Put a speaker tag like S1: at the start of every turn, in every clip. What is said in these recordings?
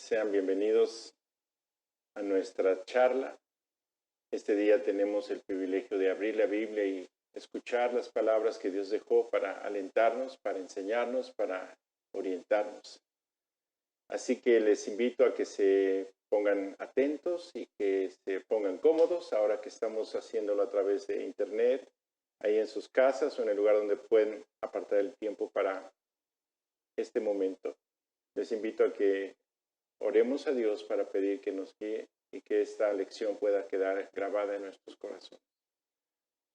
S1: Sean bienvenidos a nuestra charla. Este día tenemos el privilegio de abrir la Biblia y escuchar las palabras que Dios dejó para alentarnos, para enseñarnos, para orientarnos. Así que les invito a que se pongan atentos y que se pongan cómodos ahora que estamos haciéndolo a través de internet, ahí en sus casas o en el lugar donde pueden apartar el tiempo para este momento. Les invito a que oremos a Dios para pedir que nos guíe y que esta lección pueda quedar grabada en nuestros corazones.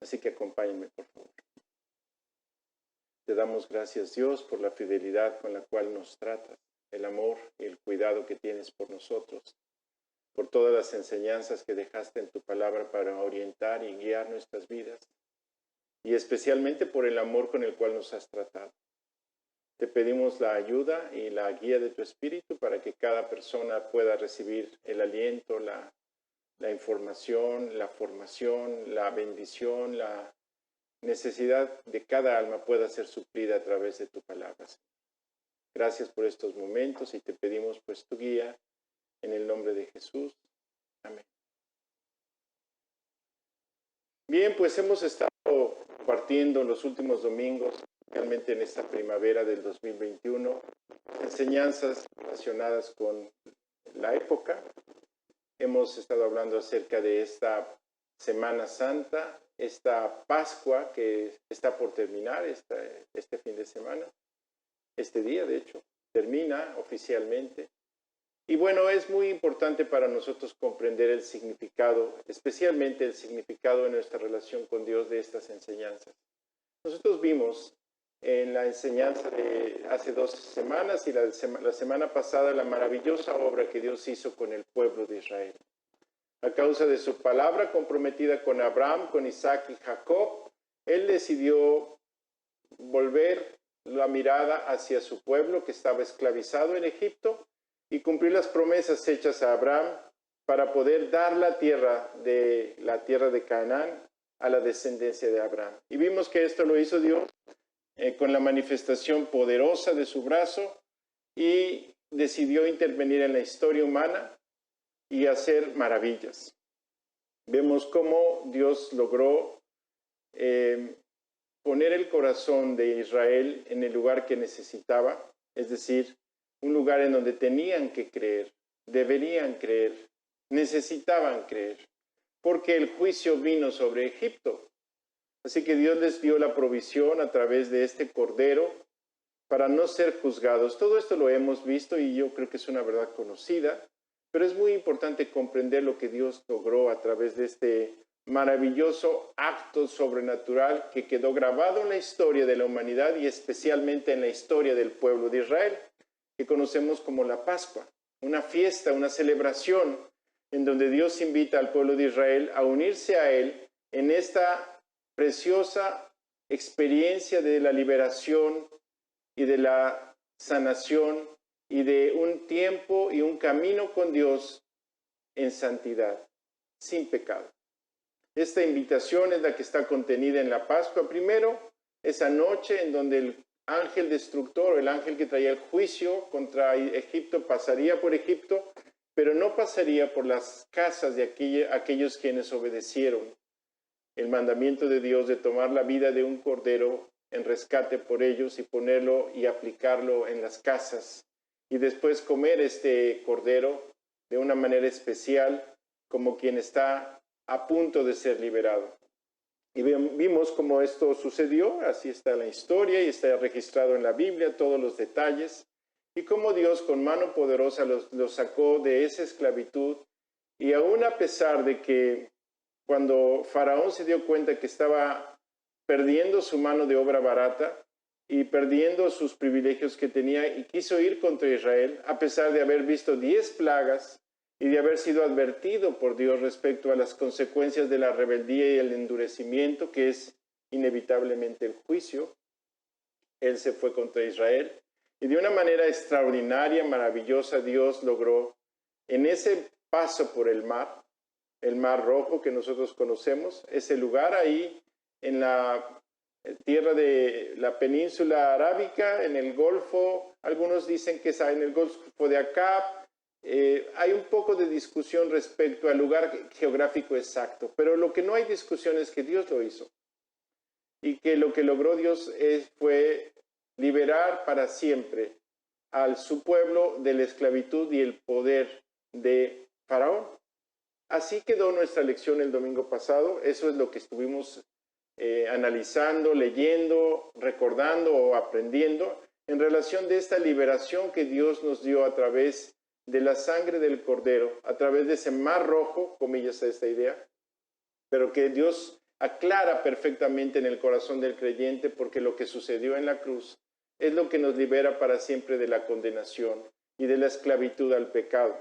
S1: Así que acompáñenme, por favor. Te damos gracias, Dios, por la fidelidad con la cual nos tratas, el amor y el cuidado que tienes por nosotros, por todas las enseñanzas que dejaste en tu palabra para orientar y guiar nuestras vidas, y especialmente por el amor con el cual nos has tratado. Te pedimos la ayuda y la guía de tu Espíritu para que cada persona pueda recibir el aliento, la información, la formación, la bendición, la necesidad de cada alma pueda ser suplida a través de tu palabra. Gracias por estos momentos y te pedimos pues tu guía en el nombre de Jesús. Amén. Bien, pues hemos estado compartiendo los últimos domingos, realmente en esta primavera del 2021, enseñanzas relacionadas con la época. Hemos estado hablando acerca de esta Semana Santa, esta Pascua que está por terminar este fin de semana. Este día, de hecho, termina oficialmente. Y bueno, es muy importante para nosotros comprender el significado, especialmente el significado de nuestra relación con Dios de estas enseñanzas. Nosotros vimos en la enseñanza de hace 2 semanas y la semana pasada la maravillosa obra que Dios hizo con el pueblo de Israel. A causa de su palabra comprometida con Abraham, con Isaac y Jacob, Él decidió volver la mirada hacia su pueblo que estaba esclavizado en Egipto y cumplir las promesas hechas a Abraham para poder dar la tierra de Canaán a la descendencia de Abraham. Y vimos que esto lo hizo Dios con la manifestación poderosa de su brazo y decidió intervenir en la historia humana y hacer maravillas. Vemos cómo Dios logró poner el corazón de Israel en el lugar que necesitaba, es decir, un lugar en donde tenían que creer, deberían creer, necesitaban creer, porque el juicio vino sobre Egipto. Así que Dios les dio la provisión a través de este cordero para no ser juzgados. Todo esto lo hemos visto y yo creo que es una verdad conocida, pero es muy importante comprender lo que Dios logró a través de este maravilloso acto sobrenatural que quedó grabado en la historia de la humanidad y especialmente en la historia del pueblo de Israel, que conocemos como la Pascua, una fiesta, una celebración en donde Dios invita al pueblo de Israel a unirse a Él en esta preciosa experiencia de la liberación y de la sanación y de un tiempo y un camino con Dios en santidad, sin pecado. Esta invitación es la que está contenida en la Pascua. Primero, esa noche en donde el ángel destructor, el ángel que traía el juicio contra Egipto, pasaría por Egipto, pero no pasaría por las casas de aquellos quienes obedecieron el mandamiento de Dios de tomar la vida de un cordero en rescate por ellos y ponerlo y aplicarlo en las casas y después comer este cordero de una manera especial como quien está a punto de ser liberado. Y vimos cómo esto sucedió, así está la historia y está registrado en la Biblia todos los detalles y cómo Dios con mano poderosa los sacó de esa esclavitud y aún a pesar de que cuando Faraón se dio cuenta que estaba perdiendo su mano de obra barata y perdiendo sus privilegios que tenía y quiso ir contra Israel, a pesar de haber visto 10 plagas y de haber sido advertido por Dios respecto a las consecuencias de la rebeldía y el endurecimiento, que es inevitablemente el juicio, Él se fue contra Israel. Y de una manera extraordinaria, maravillosa, Dios logró en ese paso por el Mar Rojo que nosotros conocemos, ese lugar ahí en la tierra de la península arábica, en el Golfo, algunos dicen que está en el Golfo de Acab, hay un poco de discusión respecto al lugar geográfico exacto, pero lo que no hay discusión es que Dios lo hizo y que lo que logró Dios fue liberar para siempre a su pueblo de la esclavitud y el poder de Faraón. Así quedó nuestra lección el domingo pasado. Eso es lo que estuvimos analizando, leyendo, recordando o aprendiendo en relación de esta liberación que Dios nos dio a través de la sangre del Cordero, a través de ese mar rojo, comillas a esta idea, pero que Dios aclara perfectamente en el corazón del creyente, porque lo que sucedió en la cruz es lo que nos libera para siempre de la condenación y de la esclavitud al pecado.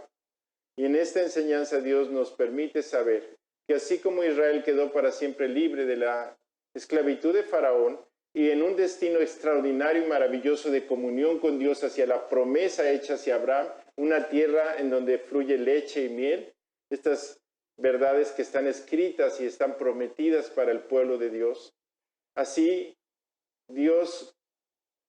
S1: Y en esta enseñanza Dios nos permite saber que así como Israel quedó para siempre libre de la esclavitud de Faraón y en un destino extraordinario y maravilloso de comunión con Dios hacia la promesa hecha hacia Abraham, una tierra en donde fluye leche y miel, estas verdades que están escritas y están prometidas para el pueblo de Dios. Así Dios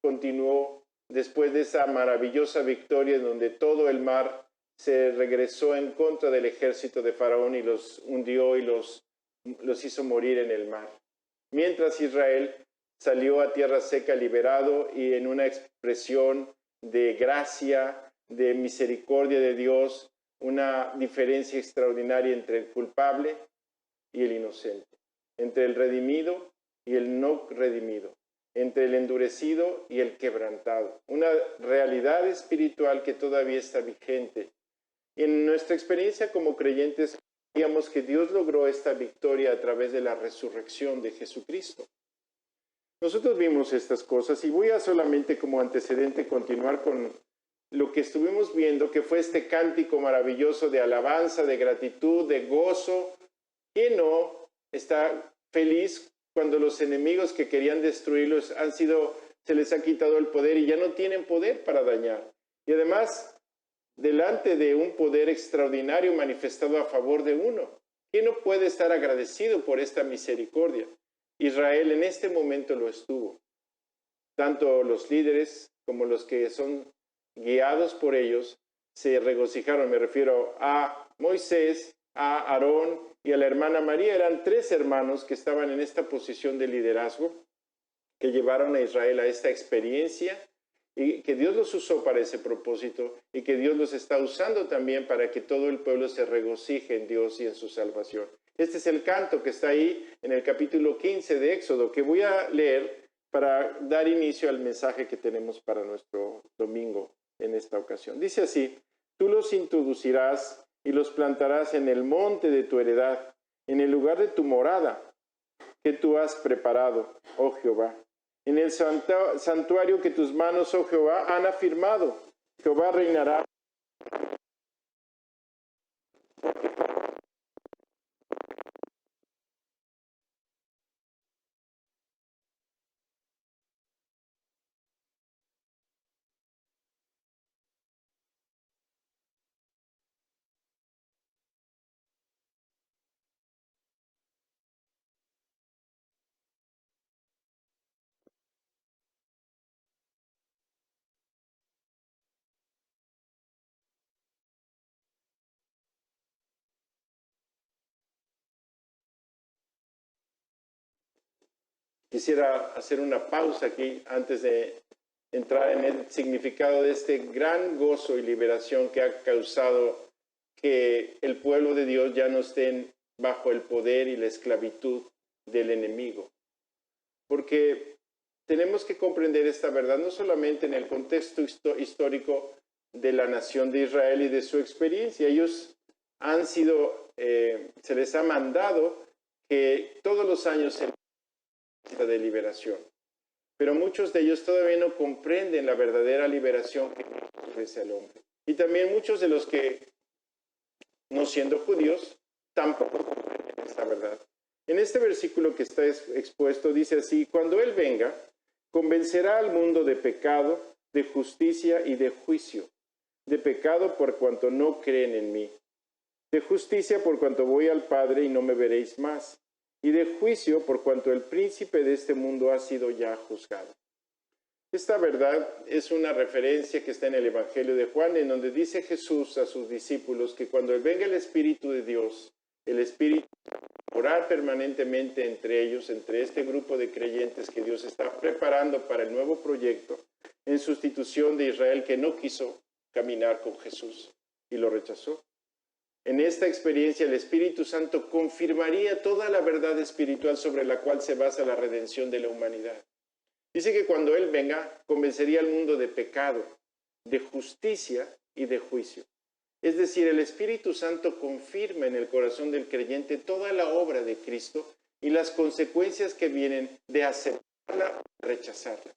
S1: continuó después de esa maravillosa victoria en donde todo el mar se regresó en contra del ejército de Faraón y los hundió y los hizo morir en el mar. Mientras Israel salió a tierra seca liberado y en una expresión de gracia, de misericordia de Dios, una diferencia extraordinaria entre el culpable y el inocente, entre el redimido y el no redimido, entre el endurecido y el quebrantado. Una realidad espiritual que todavía está vigente. En nuestra experiencia como creyentes, veíamos que Dios logró esta victoria a través de la resurrección de Jesucristo. Nosotros vimos estas cosas y voy a solamente como antecedente continuar con lo que estuvimos viendo, que fue este cántico maravilloso de alabanza, de gratitud, de gozo. ¿Quién no está feliz cuando los enemigos que querían destruirlos se les ha quitado el poder y ya no tienen poder para dañar? Y además, delante de un poder extraordinario manifestado a favor de uno, ¿quién no puede estar agradecido por esta misericordia? Israel en este momento lo estuvo. Tanto los líderes como los que son guiados por ellos se regocijaron. Me refiero a Moisés, a Aarón y a la hermana María. Eran 3 hermanos que estaban en esta posición de liderazgo, que llevaron a Israel a esta experiencia y que Dios los usó para ese propósito y que Dios los está usando también para que todo el pueblo se regocije en Dios y en su salvación. Este es el canto que está ahí en el capítulo 15 de Éxodo, que voy a leer para dar inicio al mensaje que tenemos para nuestro domingo en esta ocasión. Dice así: tú los introducirás y los plantarás en el monte de tu heredad, en el lugar de tu morada que tú has preparado, oh Jehová, en el santuario que tus manos, oh Jehová, han afirmado. Jehová reinará. Quisiera hacer una pausa aquí antes de entrar en el significado de este gran gozo y liberación que ha causado que el pueblo de Dios ya no esté bajo el poder y la esclavitud del enemigo. Porque tenemos que comprender esta verdad no solamente en el contexto histórico de la nación de Israel y de su experiencia. Ellos han sido, se les ha mandado que todos los años se de liberación. Pero muchos de ellos todavía no comprenden la verdadera liberación que ofrece al hombre. Y también muchos de los que, no siendo judíos, tampoco comprenden esta verdad. En este versículo que está expuesto dice así: cuando Él venga, convencerá al mundo de pecado, de justicia y de juicio. De pecado por cuanto no creen en mí. De justicia por cuanto voy al Padre y no me veréis más. Y de juicio por cuanto el príncipe de este mundo ha sido ya juzgado. Esta verdad es una referencia que está en el Evangelio de Juan, en donde dice Jesús a sus discípulos que cuando venga el Espíritu de Dios, el Espíritu orar permanentemente entre ellos, entre este grupo de creyentes que Dios está preparando para el nuevo proyecto, en sustitución de Israel que no quiso caminar con Jesús y lo rechazó. En esta experiencia el Espíritu Santo confirmaría toda la verdad espiritual sobre la cual se basa la redención de la humanidad. Dice que cuando Él venga, convencería al mundo de pecado, de justicia y de juicio. Es decir, el Espíritu Santo confirma en el corazón del creyente toda la obra de Cristo y las consecuencias que vienen de aceptarla o rechazarla.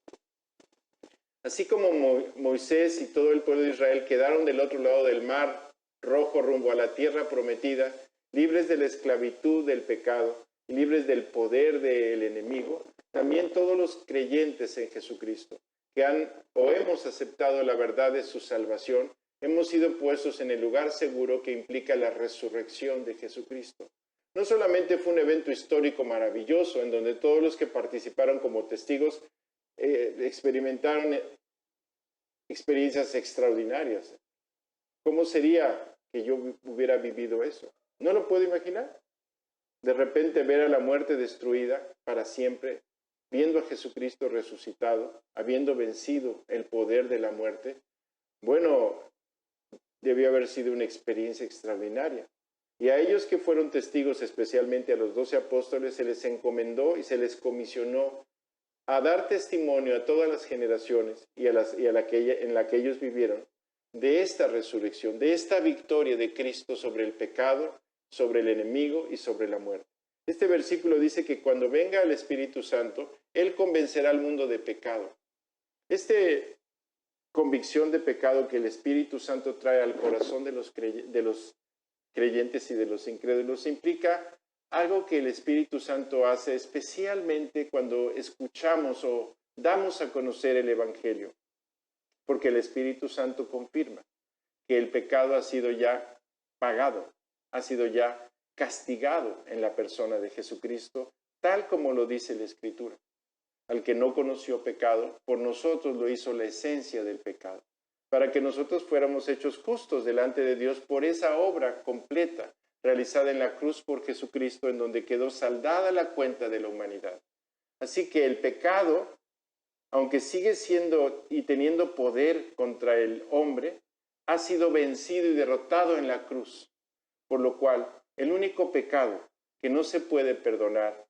S1: Así como Moisés y todo el pueblo de Israel quedaron del otro lado del mar Rojo rumbo a la tierra prometida, libres de la esclavitud del pecado y libres del poder del enemigo, también todos los creyentes en Jesucristo que han o hemos aceptado la verdad de su salvación, hemos sido puestos en el lugar seguro que implica la resurrección de Jesucristo. No solamente fue un evento histórico maravilloso en donde todos los que participaron como testigos experimentaron experiencias extraordinarias. ¿Cómo sería que yo hubiera vivido eso? No lo puedo imaginar. De repente ver a la muerte destruida para siempre, viendo a Jesucristo resucitado, habiendo vencido el poder de la muerte, bueno, debió haber sido una experiencia extraordinaria. Y a ellos que fueron testigos, especialmente a los 12 apóstoles, se les encomendó y se les comisionó a dar testimonio a todas las generaciones en la que ellos vivieron de esta resurrección, de esta victoria de Cristo sobre el pecado, sobre el enemigo y sobre la muerte. Este versículo dice que cuando venga el Espíritu Santo, Él convencerá al mundo de pecado. Esta convicción de pecado que el Espíritu Santo trae al corazón de los creyentes y de los incrédulos implica algo que el Espíritu Santo hace especialmente cuando escuchamos o damos a conocer el Evangelio, porque el Espíritu Santo confirma que el pecado ha sido ya pagado, ha sido ya castigado en la persona de Jesucristo, tal como lo dice la Escritura. Al que no conoció pecado, por nosotros lo hizo la esencia del pecado, para que nosotros fuéramos hechos justos delante de Dios por esa obra completa realizada en la cruz por Jesucristo, en donde quedó saldada la cuenta de la humanidad. Así que el pecado, aunque sigue siendo y teniendo poder contra el hombre, ha sido vencido y derrotado en la cruz, por lo cual el único pecado que no se puede perdonar,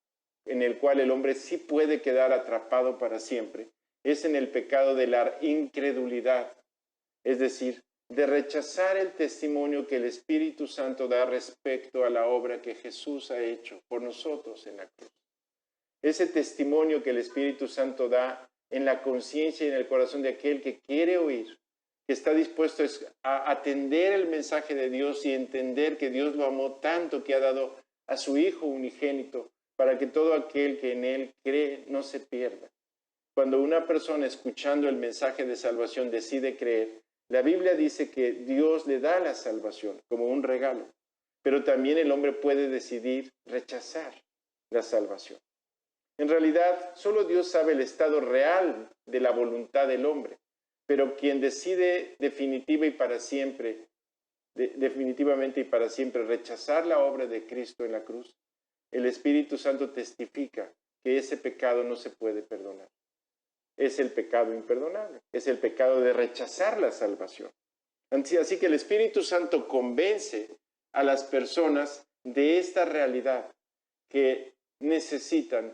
S1: en el cual el hombre sí puede quedar atrapado para siempre, es en el pecado de la incredulidad, es decir, de rechazar el testimonio que el Espíritu Santo da respecto a la obra que Jesús ha hecho por nosotros en la cruz. Ese testimonio que el Espíritu Santo da en la conciencia y en el corazón de aquel que quiere oír, que está dispuesto a atender el mensaje de Dios y entender que Dios lo amó tanto que ha dado a su Hijo unigénito para que todo aquel que en Él cree no se pierda. Cuando una persona escuchando el mensaje de salvación decide creer, la Biblia dice que Dios le da la salvación como un regalo, pero también el hombre puede decidir rechazar la salvación. En realidad, solo Dios sabe el estado real de la voluntad del hombre, pero quien decide definitivamente y para siempre rechazar la obra de Cristo en la cruz, el Espíritu Santo testifica que ese pecado no se puede perdonar. Es el pecado imperdonable, es el pecado de rechazar la salvación. Así que el Espíritu Santo convence a las personas de esta realidad que necesitan.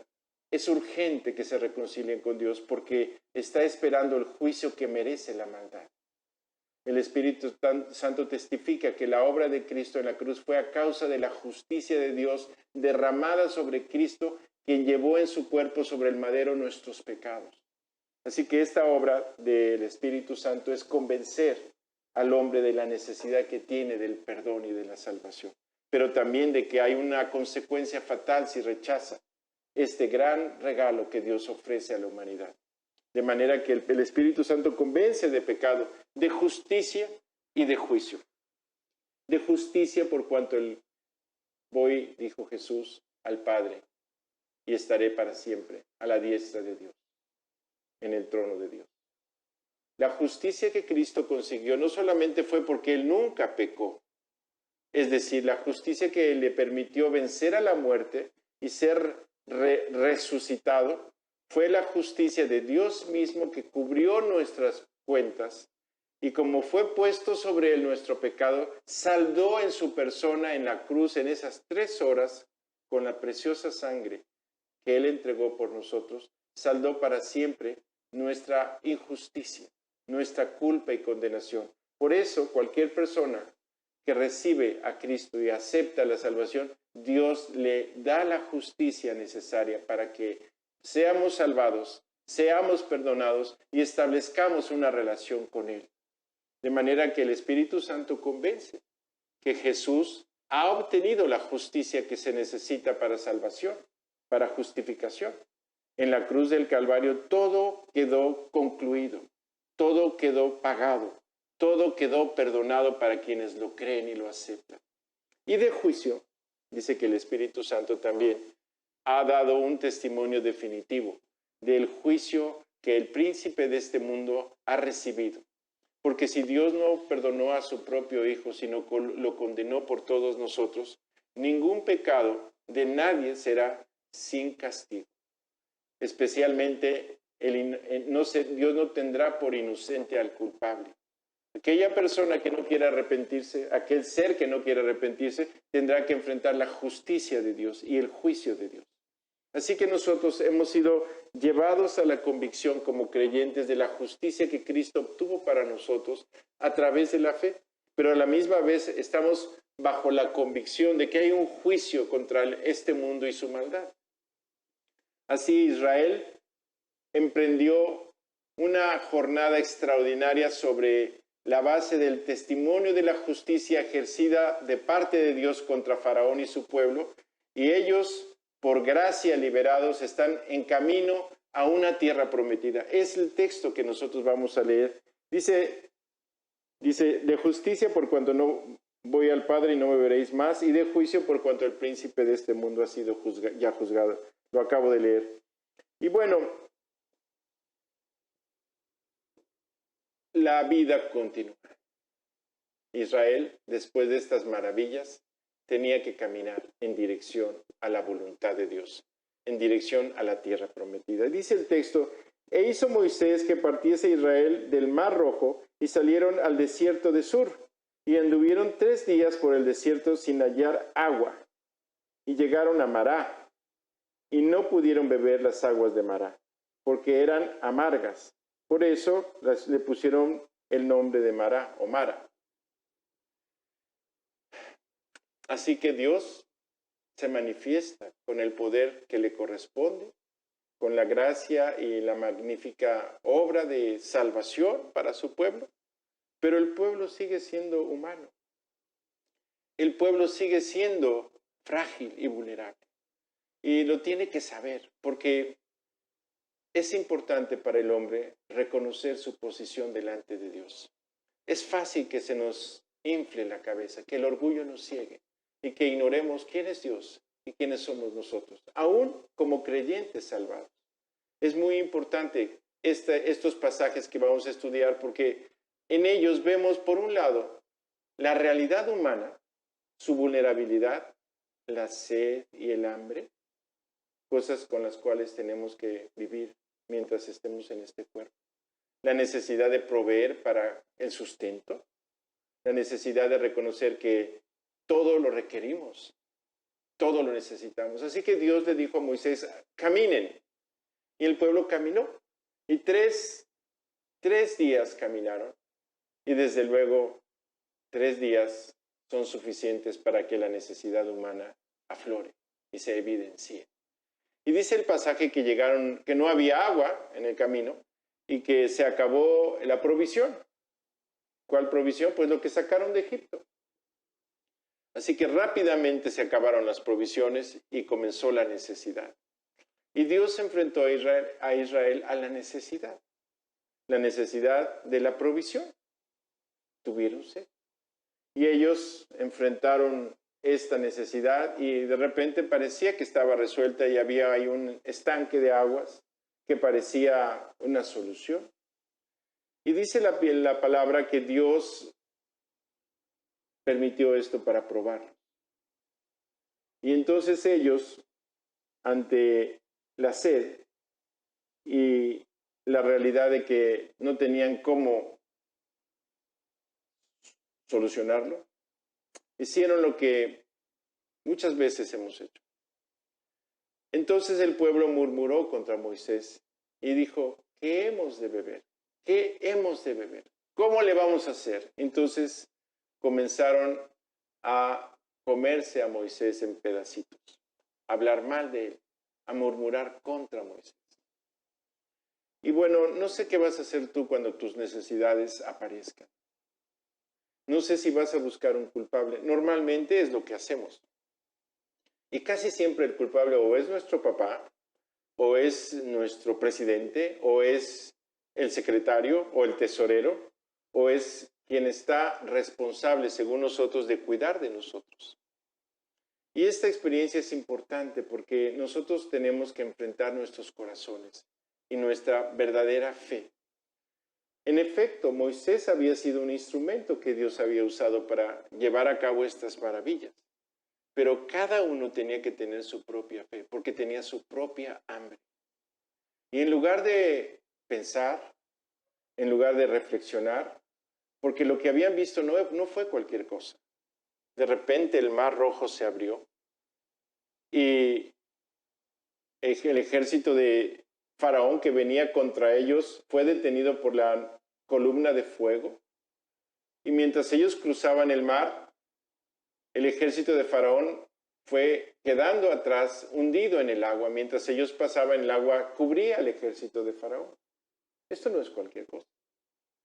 S1: Es urgente que se reconcilien con Dios porque está esperando el juicio que merece la maldad. El Espíritu Santo testifica que la obra de Cristo en la cruz fue a causa de la justicia de Dios derramada sobre Cristo, quien llevó en su cuerpo sobre el madero nuestros pecados. Así que esta obra del Espíritu Santo es convencer al hombre de la necesidad que tiene del perdón y de la salvación, pero también de que hay una consecuencia fatal si rechaza este gran regalo que Dios ofrece a la humanidad. De manera que el Espíritu Santo convence de pecado, de justicia y de juicio. De justicia por cuanto voy, dijo Jesús, al Padre y estaré para siempre a la diestra de Dios. en el trono de Dios. La justicia que Cristo consiguió no solamente fue porque Él nunca pecó, es decir, la justicia que le permitió vencer a la muerte y ser resucitado, fue la justicia de Dios mismo que cubrió nuestras cuentas y como fue puesto sobre Él nuestro pecado, saldó en su persona en la cruz en esas 3 horas con la preciosa sangre que Él entregó por nosotros, saldó para siempre nuestra injusticia, nuestra culpa y condenación. Por eso, cualquier persona que recibe a Cristo y acepta la salvación, Dios le da la justicia necesaria para que seamos salvados, seamos perdonados y establezcamos una relación con Él. De manera que el Espíritu Santo convence que Jesús ha obtenido la justicia que se necesita para salvación, para justificación. En la cruz del Calvario todo quedó concluido, todo quedó pagado, todo quedó perdonado para quienes lo creen y lo aceptan. Y de juicio, dice que el Espíritu Santo también ha dado un testimonio definitivo del juicio que el príncipe de este mundo ha recibido. Porque si Dios no perdonó a su propio Hijo, sino lo condenó por todos nosotros, ningún pecado de nadie será sin castigo. Especialmente, Dios no tendrá por inocente al culpable. Aquella persona que no quiera arrepentirse, aquel ser que no quiera arrepentirse, tendrá que enfrentar la justicia de Dios y el juicio de Dios. Así que nosotros hemos sido llevados a la convicción como creyentes de la justicia que Cristo obtuvo para nosotros a través de la fe, pero a la misma vez estamos bajo la convicción de que hay un juicio contra este mundo y su maldad. Así Israel emprendió una jornada extraordinaria sobre la base del testimonio de la justicia ejercida de parte de Dios contra Faraón y su pueblo, y ellos, por gracia liberados, están en camino a una tierra prometida. Es el texto que nosotros vamos a leer. Dice, de justicia por cuanto no voy al Padre y no me veréis más, y de juicio por cuanto el príncipe de este mundo ha sido ya juzgado. Lo acabo de leer. Y bueno, la vida continúa. Israel, después de estas maravillas, tenía que caminar en dirección a la voluntad de Dios, en dirección a la tierra prometida. Dice el texto, e hizo Moisés que partiese Israel del Mar Rojo y salieron al desierto de Sur, y anduvieron 3 días por el desierto sin hallar agua, y llegaron a Mará, y no pudieron beber las aguas de Mará, porque eran amargas. Por eso le pusieron el nombre de Mará o Mara. Así que Dios se manifiesta con el poder que le corresponde, con la gracia y la magnífica obra de salvación para su pueblo, pero el pueblo sigue siendo humano. El pueblo sigue siendo frágil y vulnerable. Y lo tiene que saber, porque es importante para el hombre reconocer su posición delante de Dios. Es fácil que se nos infle la cabeza, que el orgullo nos ciegue y que ignoremos quién es Dios y quiénes somos nosotros, aún como creyentes salvados. Es muy importante estos pasajes que vamos a estudiar porque en ellos vemos, por un lado, la realidad humana, su vulnerabilidad, la sed y el hambre, cosas con las cuales tenemos que vivir mientras estemos en este cuerpo. La necesidad de proveer para el sustento, la necesidad de reconocer que todo lo requerimos, todo lo necesitamos. Así que Dios le dijo a Moisés, caminen. Y el pueblo caminó. Y 3 días caminaron. Y desde luego, 3 días son suficientes para que la necesidad humana aflore y se evidencie. Y dice el pasaje que llegaron, que no había agua en el camino y que se acabó la provisión. ¿Cuál provisión? Pues lo que sacaron de Egipto. Así que rápidamente se acabaron las provisiones y comenzó la necesidad. Y Dios enfrentó a Israel a la necesidad de la provisión. Tuvieron sed. Y ellos enfrentaron esta necesidad y de repente parecía que estaba resuelta y había ahí un estanque de aguas que parecía una solución. Y dice la palabra que Dios permitió esto para probarlo. Y entonces ellos, ante la sed y la realidad de que no tenían cómo solucionarlo, hicieron lo que muchas veces hemos hecho. Entonces el pueblo murmuró contra Moisés y dijo, ¿qué hemos de beber? ¿Qué hemos de beber? ¿Cómo le vamos a hacer? Entonces comenzaron a comerse a Moisés en pedacitos, a hablar mal de él, a murmurar contra Moisés. Y bueno, no sé qué vas a hacer tú cuando tus necesidades aparezcan. No sé si vas a buscar un culpable. Normalmente es lo que hacemos. Y casi siempre el culpable o es nuestro papá, o es nuestro presidente, o es el secretario, o el tesorero, o es quien está responsable, según nosotros, de cuidar de nosotros. Y esta experiencia es importante porque nosotros tenemos que enfrentar nuestros corazones y nuestra verdadera fe. En efecto, Moisés había sido un instrumento que Dios había usado para llevar a cabo estas maravillas. Pero cada uno tenía que tener su propia fe, porque tenía su propia hambre. Y en lugar de pensar, en lugar de reflexionar, porque lo que habían visto no fue cualquier cosa. De repente el mar rojo se abrió y el ejército de Faraón que venía contra ellos fue detenido por la columna de fuego. Y mientras ellos cruzaban el mar, el ejército de Faraón fue quedando atrás, hundido en el agua. Mientras ellos pasaban, el agua cubría al ejército de Faraón. Esto no es cualquier cosa.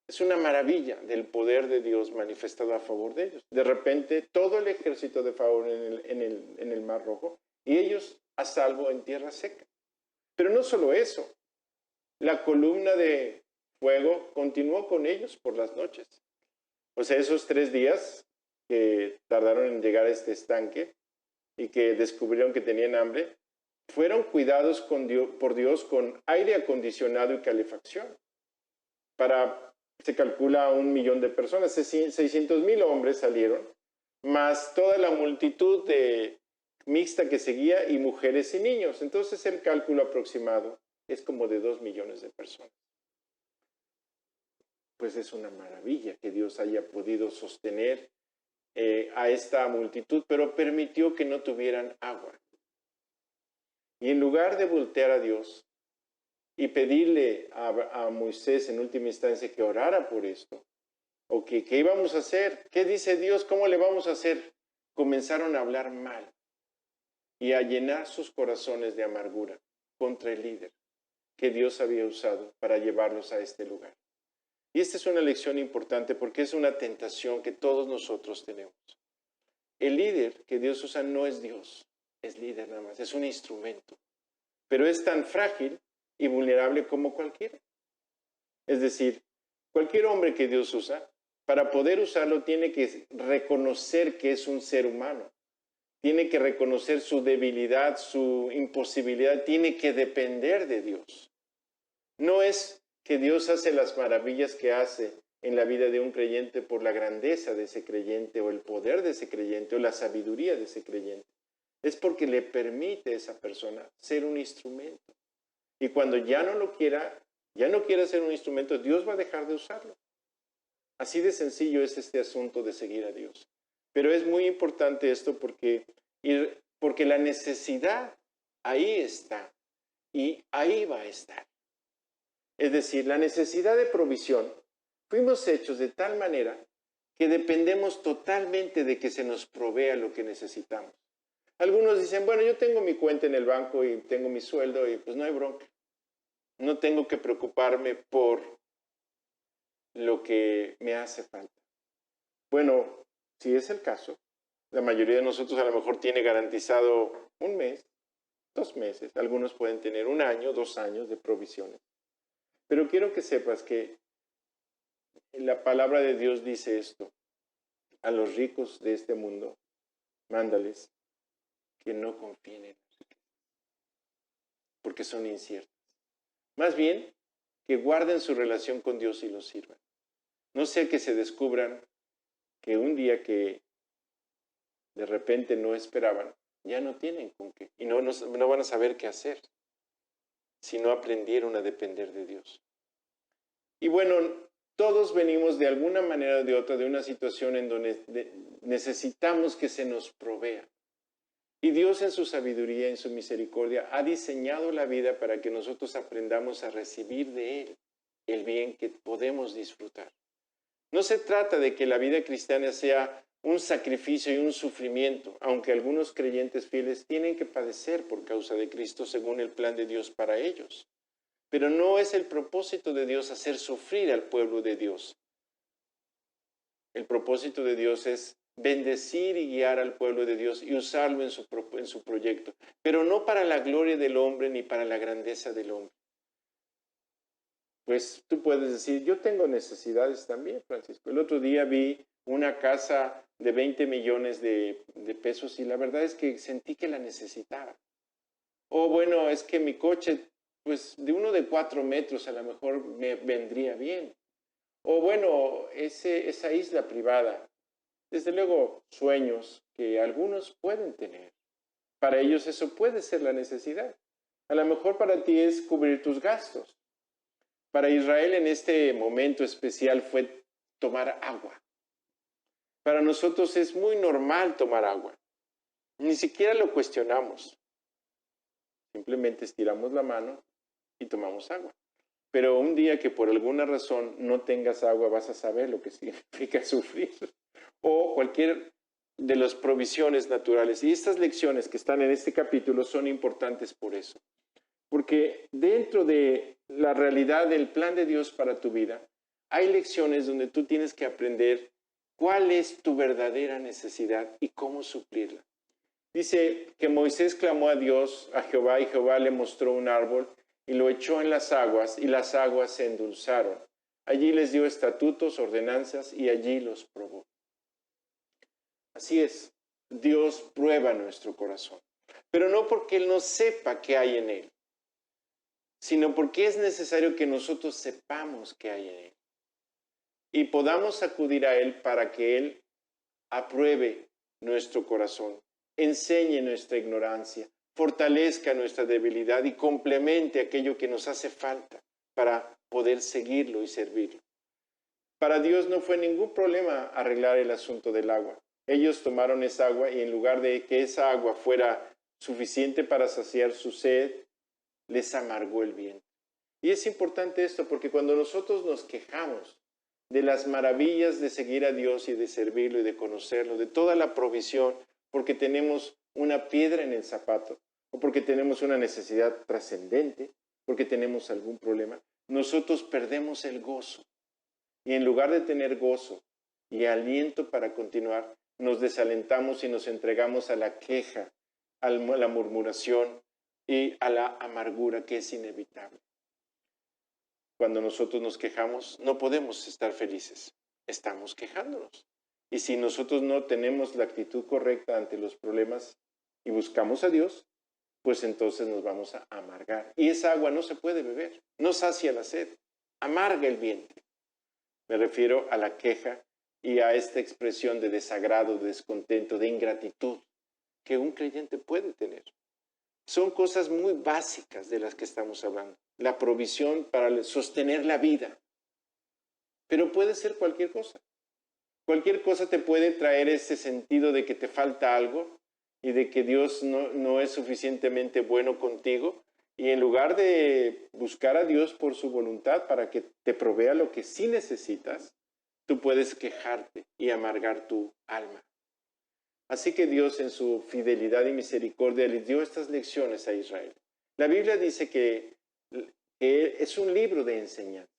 S1: Es una maravilla del poder de Dios manifestado a favor de ellos. De repente, todo el ejército de Faraón en el Mar Rojo y ellos a salvo en tierra seca. Pero no solo eso. La columna de fuego continuó con ellos por las noches. O sea, esos 3 días que tardaron en llegar a este estanque y que descubrieron que tenían hambre, fueron cuidados por Dios con aire acondicionado y calefacción. Se calcula 1 millón de personas, 600,000 hombres salieron, más toda la multitud mixta que seguía y mujeres y niños. Entonces el cálculo aproximado es como de 2 millones de personas. Pues es una maravilla que Dios haya podido sostener a esta multitud, pero permitió que no tuvieran agua. Y en lugar de voltear a Dios y pedirle a Moisés en última instancia que orara por esto, o que ¿qué íbamos a hacer? ¿Qué dice Dios? ¿Cómo le vamos a hacer? Comenzaron a hablar mal y a llenar sus corazones de amargura contra el líder que Dios había usado para llevarlos a este lugar. Y esta es una lección importante porque es una tentación que todos nosotros tenemos. El líder que Dios usa no es Dios, es líder nada más, es un instrumento. Pero es tan frágil y vulnerable como cualquiera. Es decir, cualquier hombre que Dios usa, para poder usarlo tiene que reconocer que es un ser humano. Tiene que reconocer su debilidad, su imposibilidad, tiene que depender de Dios. No es que Dios hace las maravillas que hace en la vida de un creyente por la grandeza de ese creyente o el poder de ese creyente o la sabiduría de ese creyente. Es porque le permite a esa persona ser un instrumento. Y cuando ya no quiera ser un instrumento, Dios va a dejar de usarlo. Así de sencillo es este asunto de seguir a Dios. Pero es muy importante esto porque la necesidad ahí está y ahí va a estar. Es decir, la necesidad de provisión, fuimos hechos de tal manera que dependemos totalmente de que se nos provea lo que necesitamos. Algunos dicen, bueno, yo tengo mi cuenta en el banco y tengo mi sueldo y pues no hay bronca. No tengo que preocuparme por lo que me hace falta. Bueno, si es el caso, la mayoría de nosotros a lo mejor tiene garantizado 1 mes, 2 meses, algunos pueden tener 1 año, 2 años de provisiones. Pero quiero que sepas que la palabra de Dios dice esto: a los ricos de este mundo, mándales que no confíen en ellos, porque son inciertos. Más bien, que guarden su relación con Dios y lo sirvan. No sea que se descubran que un día que de repente no esperaban, ya no tienen con qué. Y no van a saber qué hacer si no aprendieron a depender de Dios. Y bueno, todos venimos de alguna manera o de otra de una situación en donde necesitamos que se nos provea. Y Dios en su sabiduría, en su misericordia, ha diseñado la vida para que nosotros aprendamos a recibir de Él el bien que podemos disfrutar. No se trata de que la vida cristiana sea un sacrificio y un sufrimiento, aunque algunos creyentes fieles tienen que padecer por causa de Cristo según el plan de Dios para ellos. Pero no es el propósito de Dios hacer sufrir al pueblo de Dios. El propósito de Dios es bendecir y guiar al pueblo de Dios y usarlo en su proyecto, pero no para la gloria del hombre ni para la grandeza del hombre. Pues tú puedes decir, yo tengo necesidades también, Francisco. El otro día vi una casa de 20 millones de pesos y la verdad es que sentí que la necesitaba. O bueno, es que mi coche, pues de uno de 4 metros a lo mejor me vendría bien. O bueno, esa isla privada. Desde luego, sueños que algunos pueden tener. Para ellos eso puede ser la necesidad. A lo mejor para ti es cubrir tus gastos. Para Israel en este momento especial fue tomar agua. Para nosotros es muy normal tomar agua. Ni siquiera lo cuestionamos. Simplemente estiramos la mano y tomamos agua. Pero un día que por alguna razón no tengas agua, vas a saber lo que significa sufrir. O cualquier de las provisiones naturales. Y estas lecciones que están en este capítulo son importantes por eso. Porque dentro de la realidad del plan de Dios para tu vida, hay lecciones donde tú tienes que aprender cuál es tu verdadera necesidad y cómo suplirla. Dice que Moisés clamó a Dios, a Jehová, y Jehová le mostró un árbol y lo echó en las aguas, y las aguas se endulzaron. Allí les dio estatutos, ordenanzas, y allí los probó. Así es, Dios prueba nuestro corazón, pero no porque Él no sepa qué hay en él, sino porque es necesario que nosotros sepamos qué hay en Él y podamos acudir a Él para que Él apruebe nuestro corazón, enseñe nuestra ignorancia, fortalezca nuestra debilidad y complemente aquello que nos hace falta para poder seguirlo y servirlo. Para Dios no fue ningún problema arreglar el asunto del agua. Ellos tomaron esa agua y en lugar de que esa agua fuera suficiente para saciar su sed, les amargó el vientre. Y es importante esto porque cuando nosotros nos quejamos de las maravillas de seguir a Dios y de servirlo y de conocerlo, de toda la provisión, porque tenemos una piedra en el zapato o porque tenemos una necesidad trascendente, porque tenemos algún problema, nosotros perdemos el gozo. Y en lugar de tener gozo y aliento para continuar, nos desalentamos y nos entregamos a la queja, a la murmuración y a la amargura que es inevitable. Cuando nosotros nos quejamos, no podemos estar felices, estamos quejándonos. Y si nosotros no tenemos la actitud correcta ante los problemas y buscamos a Dios, pues entonces nos vamos a amargar. Y esa agua no se puede beber, no sacia la sed, amarga el vientre. Me refiero a la queja y a esta expresión de desagrado, de descontento, de ingratitud que un creyente puede tener. Son cosas muy básicas de las que estamos hablando. La provisión para sostener la vida. Pero puede ser cualquier cosa. Cualquier cosa te puede traer ese sentido de que te falta algo y de que Dios no es suficientemente bueno contigo. Y en lugar de buscar a Dios por su voluntad para que te provea lo que sí necesitas, tú puedes quejarte y amargar tu alma. Así que Dios en su fidelidad y misericordia le dio estas lecciones a Israel. La Biblia dice que es un libro de enseñanza,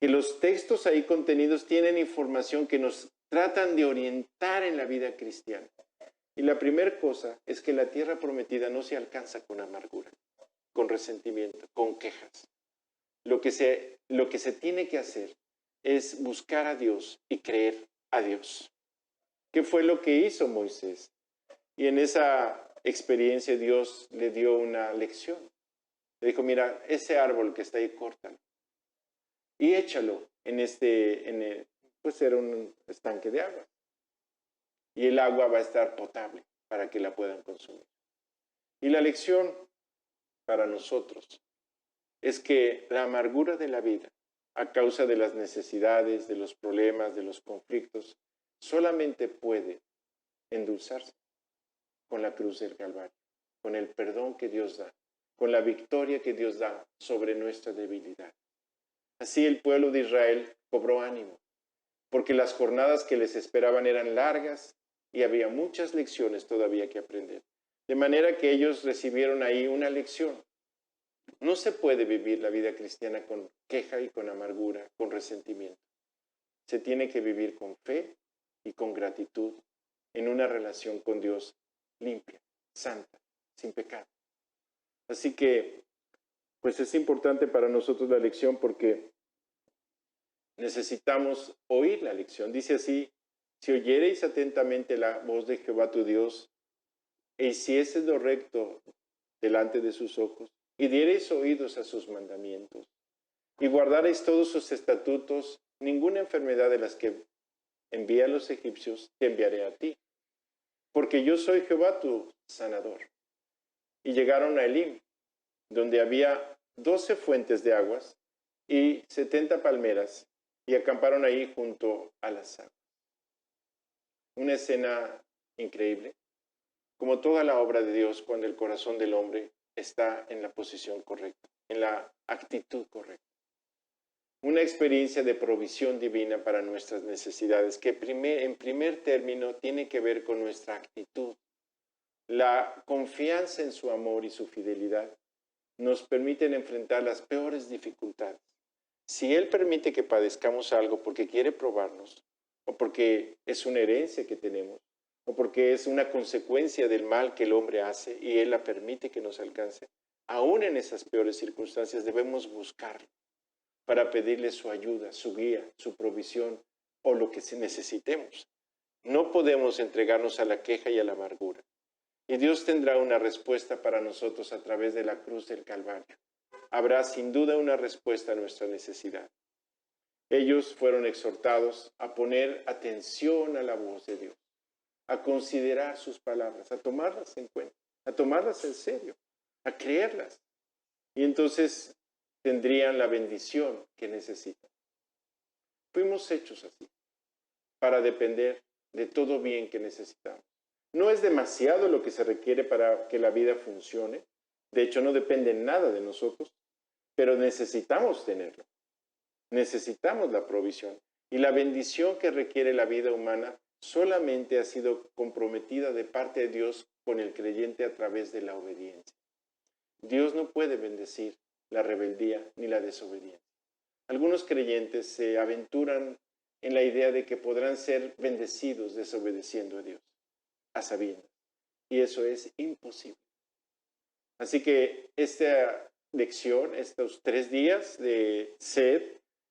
S1: que los textos ahí contenidos tienen información que nos tratan de orientar en la vida cristiana. Y la primera cosa es que la tierra prometida no se alcanza con amargura, con resentimiento, con quejas. Lo que se tiene que hacer es buscar a Dios y creer a Dios. ¿Qué fue lo que hizo Moisés? Y en esa experiencia Dios le dio una lección. Le dijo, mira, ese árbol que está ahí, córtalo y échalo pues era un estanque de agua. Y el agua va a estar potable para que la puedan consumir. Y la lección para nosotros es que la amargura de la vida, a causa de las necesidades, de los problemas, de los conflictos, solamente puede endulzarse con la cruz del Calvario, con el perdón que Dios da, con la victoria que Dios da sobre nuestra debilidad. Así el pueblo de Israel cobró ánimo, porque las jornadas que les esperaban eran largas y había muchas lecciones todavía que aprender. De manera que ellos recibieron ahí una lección. No se puede vivir la vida cristiana con queja y con amargura, con resentimiento. Se tiene que vivir con fe y con gratitud en una relación con Dios limpia, santa, sin pecado. Así que, pues es importante para nosotros la lección porque necesitamos oír la lección. Dice así, si oyereis atentamente la voz de Jehová tu Dios, e hicieseis lo recto delante de sus ojos, y diereis oídos a sus mandamientos, y guardareis todos sus estatutos, ninguna enfermedad de las que envía a los egipcios te enviaré a ti, porque yo soy Jehová tu sanador. Y llegaron a Elim, donde había 12 fuentes de aguas y 70 palmeras, y acamparon ahí junto a las aguas. Una escena increíble, como toda la obra de Dios cuando el corazón del hombre está en la posición correcta, en la actitud correcta. Una experiencia de provisión divina para nuestras necesidades que en primer término tiene que ver con nuestra actitud. La confianza en su amor y su fidelidad nos permiten enfrentar las peores dificultades. Si Él permite que padezcamos algo porque quiere probarnos, o porque es una herencia que tenemos, o porque es una consecuencia del mal que el hombre hace y Él la permite que nos alcance, aún en esas peores circunstancias debemos buscarlo para pedirle su ayuda, su guía, su provisión o lo que necesitemos. No podemos entregarnos a la queja y a la amargura. Y Dios tendrá una respuesta para nosotros a través de la cruz del Calvario. Habrá sin duda una respuesta a nuestra necesidad. Ellos fueron exhortados a poner atención a la voz de Dios, a considerar sus palabras, a tomarlas en cuenta, a tomarlas en serio, a creerlas. Y entonces tendrían la bendición que necesitan. Fuimos hechos así, para depender de todo bien que necesitamos. No es demasiado lo que se requiere para que la vida funcione. De hecho, no depende nada de nosotros, pero necesitamos tenerlo. Necesitamos la provisión. Y la bendición que requiere la vida humana solamente ha sido comprometida de parte de Dios con el creyente a través de la obediencia. Dios no puede bendecir la rebeldía ni la desobediencia. Algunos creyentes se aventuran en la idea de que podrán ser bendecidos desobedeciendo a Dios, a sabiendas. Y eso es imposible. Así que esta lección, estos 3 días de sed,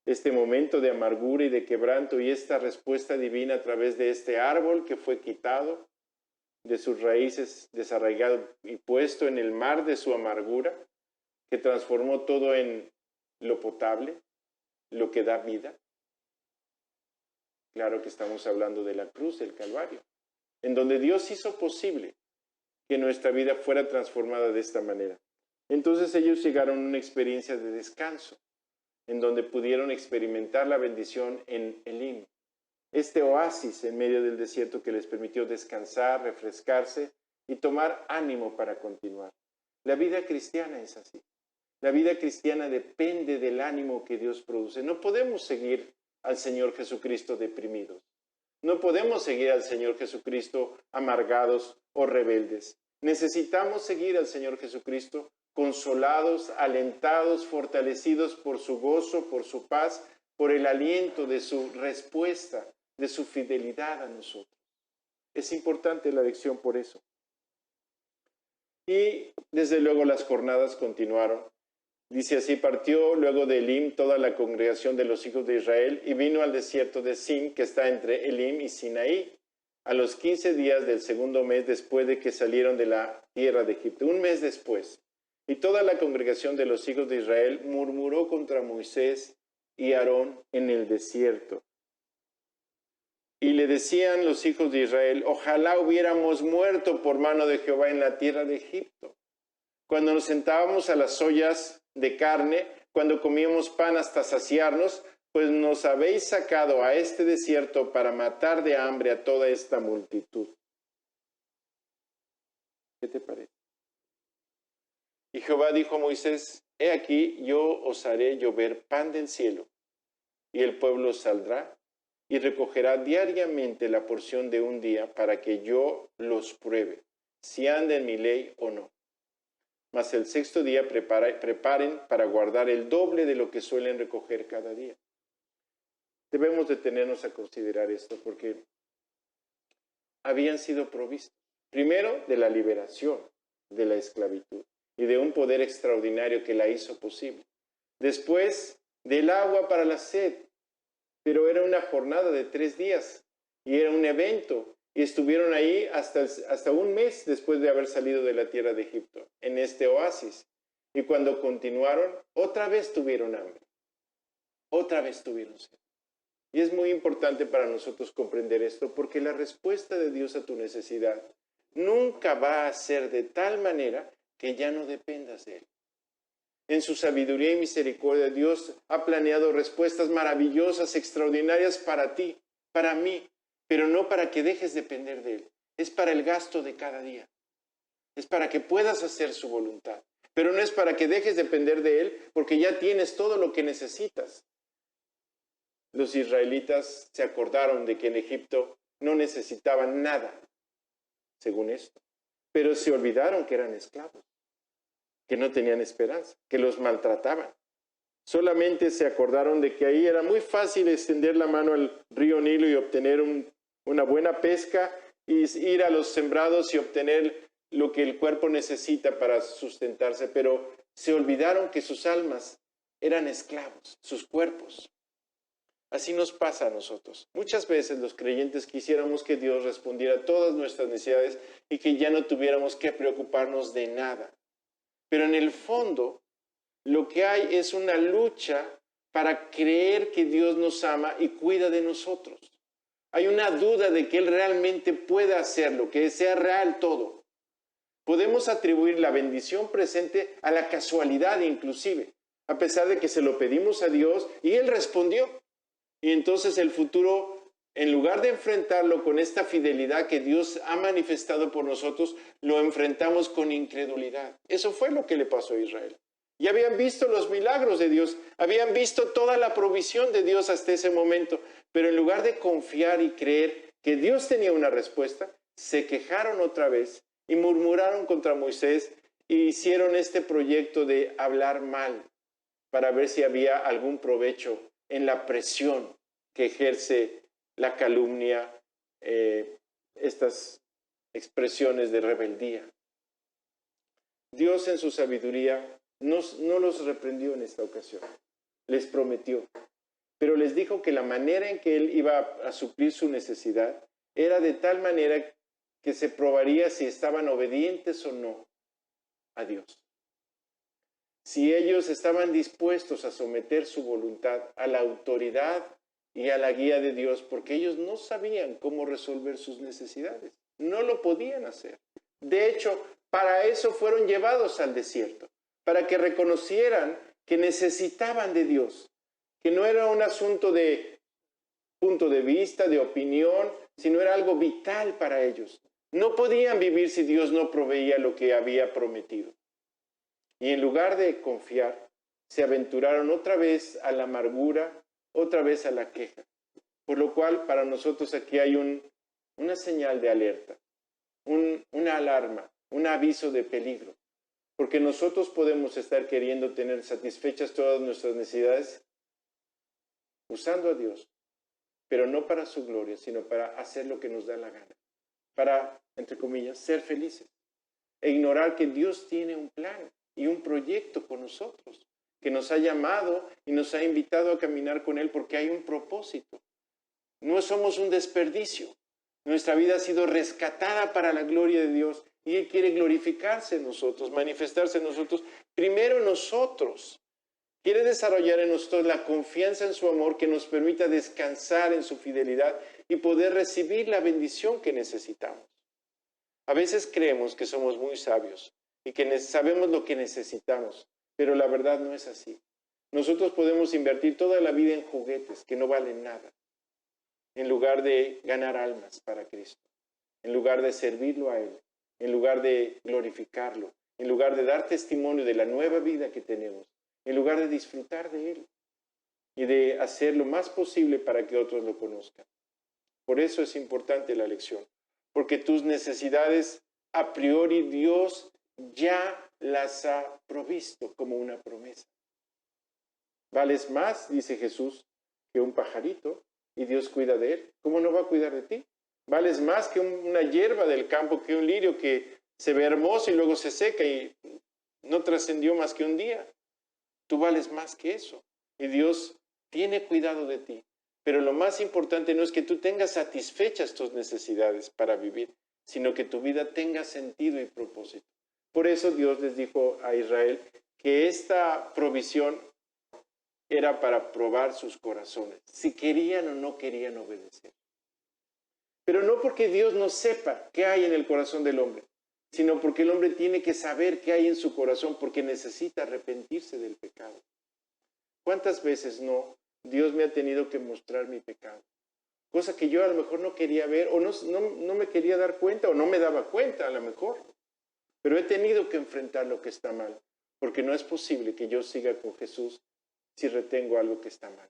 S1: este momento de amargura y de quebranto y esta respuesta divina a través de este árbol que fue quitado de sus raíces, desarraigado y puesto en el mar de su amargura, que transformó todo en lo potable, lo que da vida. Claro que estamos hablando de la cruz del Calvario, en donde Dios hizo posible que nuestra vida fuera transformada de esta manera. Entonces ellos llegaron a una experiencia de descanso, en donde pudieron experimentar la bendición en Elim, este oasis en medio del desierto que les permitió descansar, refrescarse y tomar ánimo para continuar. La vida cristiana es así. La vida cristiana depende del ánimo que Dios produce. No podemos seguir al Señor Jesucristo deprimidos. No podemos seguir al Señor Jesucristo amargados o rebeldes. Necesitamos seguir al Señor Jesucristo consolados, alentados, fortalecidos por su gozo, por su paz, por el aliento de su respuesta, de su fidelidad a nosotros. Es importante la lección por eso. Y desde luego las jornadas continuaron. Dice así, partió luego de Elim toda la congregación de los hijos de Israel y vino al desierto de Sin, que está entre Elim y Sinaí, a los 15 días del segundo mes después de que salieron de la tierra de Egipto. Un mes después. Y toda la congregación de los hijos de Israel murmuró contra Moisés y Aarón en el desierto. Y le decían los hijos de Israel, ojalá hubiéramos muerto por mano de Jehová en la tierra de Egipto. Cuando nos sentábamos a las ollas de carne, cuando comíamos pan hasta saciarnos, pues nos habéis sacado a este desierto para matar de hambre a toda esta multitud. ¿Qué te parece? Y Jehová dijo a Moisés, he aquí, yo os haré llover pan del cielo, y el pueblo saldrá y recogerá diariamente la porción de un día para que yo los pruebe, si anda en mi ley o no. Mas el sexto día preparen para guardar el doble de lo que suelen recoger cada día. Debemos detenernos a considerar esto porque habían sido provistos, primero de la liberación de la esclavitud y de un poder extraordinario que la hizo posible. Después del agua para la sed, pero era una jornada de 3 días y era un evento y estuvieron ahí hasta un mes después de haber salido de la tierra de Egipto, en este oasis. Y cuando continuaron, otra vez tuvieron hambre, otra vez tuvieron sed. Y es muy importante para nosotros comprender esto, porque la respuesta de Dios a tu necesidad nunca va a ser de tal manera que ya no dependas de Él. En su sabiduría y misericordia, Dios ha planeado respuestas maravillosas, extraordinarias para ti, para mí, pero no para que dejes de depender de Él. Es para el gasto de cada día. Es para que puedas hacer su voluntad. Pero no es para que dejes de depender de Él, porque ya tienes todo lo que necesitas. Los israelitas se acordaron de que en Egipto no necesitaban nada, según esto. Pero se olvidaron que eran esclavos, que no tenían esperanza, que los maltrataban. Solamente se acordaron de que ahí era muy fácil extender la mano al río Nilo y obtener una buena pesca y ir a los sembrados y obtener lo que el cuerpo necesita para sustentarse, pero se olvidaron que sus almas eran esclavos, sus cuerpos. Así nos pasa a nosotros. Muchas veces los creyentes quisiéramos que Dios respondiera a todas nuestras necesidades y que ya no tuviéramos que preocuparnos de nada. Pero en el fondo, lo que hay es una lucha para creer que Dios nos ama y cuida de nosotros. Hay una duda de que Él realmente pueda hacerlo, que sea real todo. Podemos atribuir la bendición presente a la casualidad inclusive, a pesar de que se lo pedimos a Dios y Él respondió. Y entonces el futuro, en lugar de enfrentarlo con esta fidelidad que Dios ha manifestado por nosotros, lo enfrentamos con incredulidad. Eso fue lo que le pasó a Israel. Ya habían visto los milagros de Dios, habían visto toda la provisión de Dios hasta ese momento, pero en lugar de confiar y creer que Dios tenía una respuesta, se quejaron otra vez y murmuraron contra Moisés e hicieron este proyecto de hablar mal para ver si había algún provecho en la presión que ejerce la calumnia, estas expresiones de rebeldía. Dios en su sabiduría no los reprendió en esta ocasión, les prometió, pero les dijo que la manera en que Él iba a suplir su necesidad era de tal manera que se probaría si estaban obedientes o no a Dios. Si ellos estaban dispuestos a someter su voluntad a la autoridad y a la guía de Dios, porque ellos no sabían cómo resolver sus necesidades, no lo podían hacer. De hecho, para eso fueron llevados al desierto, para que reconocieran que necesitaban de Dios, que no era un asunto de punto de vista, de opinión, sino era algo vital para ellos. No podían vivir si Dios no proveía lo que había prometido. Y en lugar de confiar, se aventuraron otra vez a la amargura, otra vez a la queja. Por lo cual, para nosotros aquí hay una señal de alerta, una alarma, un aviso de peligro. Porque nosotros podemos estar queriendo tener satisfechas todas nuestras necesidades usando a Dios, pero no para su gloria, sino para hacer lo que nos da la gana. Para, entre comillas, ser felices. E ignorar que Dios tiene un plan y un proyecto con nosotros, que nos ha llamado y nos ha invitado a caminar con Él porque hay un propósito. No somos un desperdicio. Nuestra vida ha sido rescatada para la gloria de Dios Y Él quiere glorificarse en nosotros, manifestarse en nosotros. Primero nosotros. Quiere desarrollar en nosotros la confianza en su amor que nos permita descansar en su fidelidad y poder recibir la bendición que necesitamos. A veces creemos que somos muy sabios y que sabemos lo que necesitamos, pero la verdad no es así. Nosotros podemos invertir toda la vida en juguetes que no valen nada, en lugar de ganar almas para Cristo, en lugar de servirlo a Él, en lugar de glorificarlo, en lugar de dar testimonio de la nueva vida que tenemos, en lugar de disfrutar de Él y de hacer lo más posible para que otros lo conozcan. Por eso es importante la lección, porque tus necesidades a priori Dios ya las ha provisto como una promesa. Vales más, dice Jesús, que un pajarito y Dios cuida de él. ¿Cómo no va a cuidar de ti? Vales más que una hierba del campo, que un lirio que se ve hermoso y luego se seca y no trascendió más que un día. Tú vales más que eso. Y Dios tiene cuidado de ti. Pero lo más importante no es que tú tengas satisfechas tus necesidades para vivir, sino que tu vida tenga sentido y propósito. Por eso Dios les dijo a Israel que esta provisión era para probar sus corazones, si querían o no querían obedecer. Pero no porque Dios no sepa qué hay en el corazón del hombre, sino porque el hombre tiene que saber qué hay en su corazón, porque necesita arrepentirse del pecado. ¿Cuántas veces no Dios me ha tenido que mostrar mi pecado? Cosa que yo a lo mejor no quería ver, o no me quería dar cuenta, o no me daba cuenta a lo mejor. Pero he tenido que enfrentar lo que está mal, porque no es posible que yo siga con Jesús si retengo algo que está mal.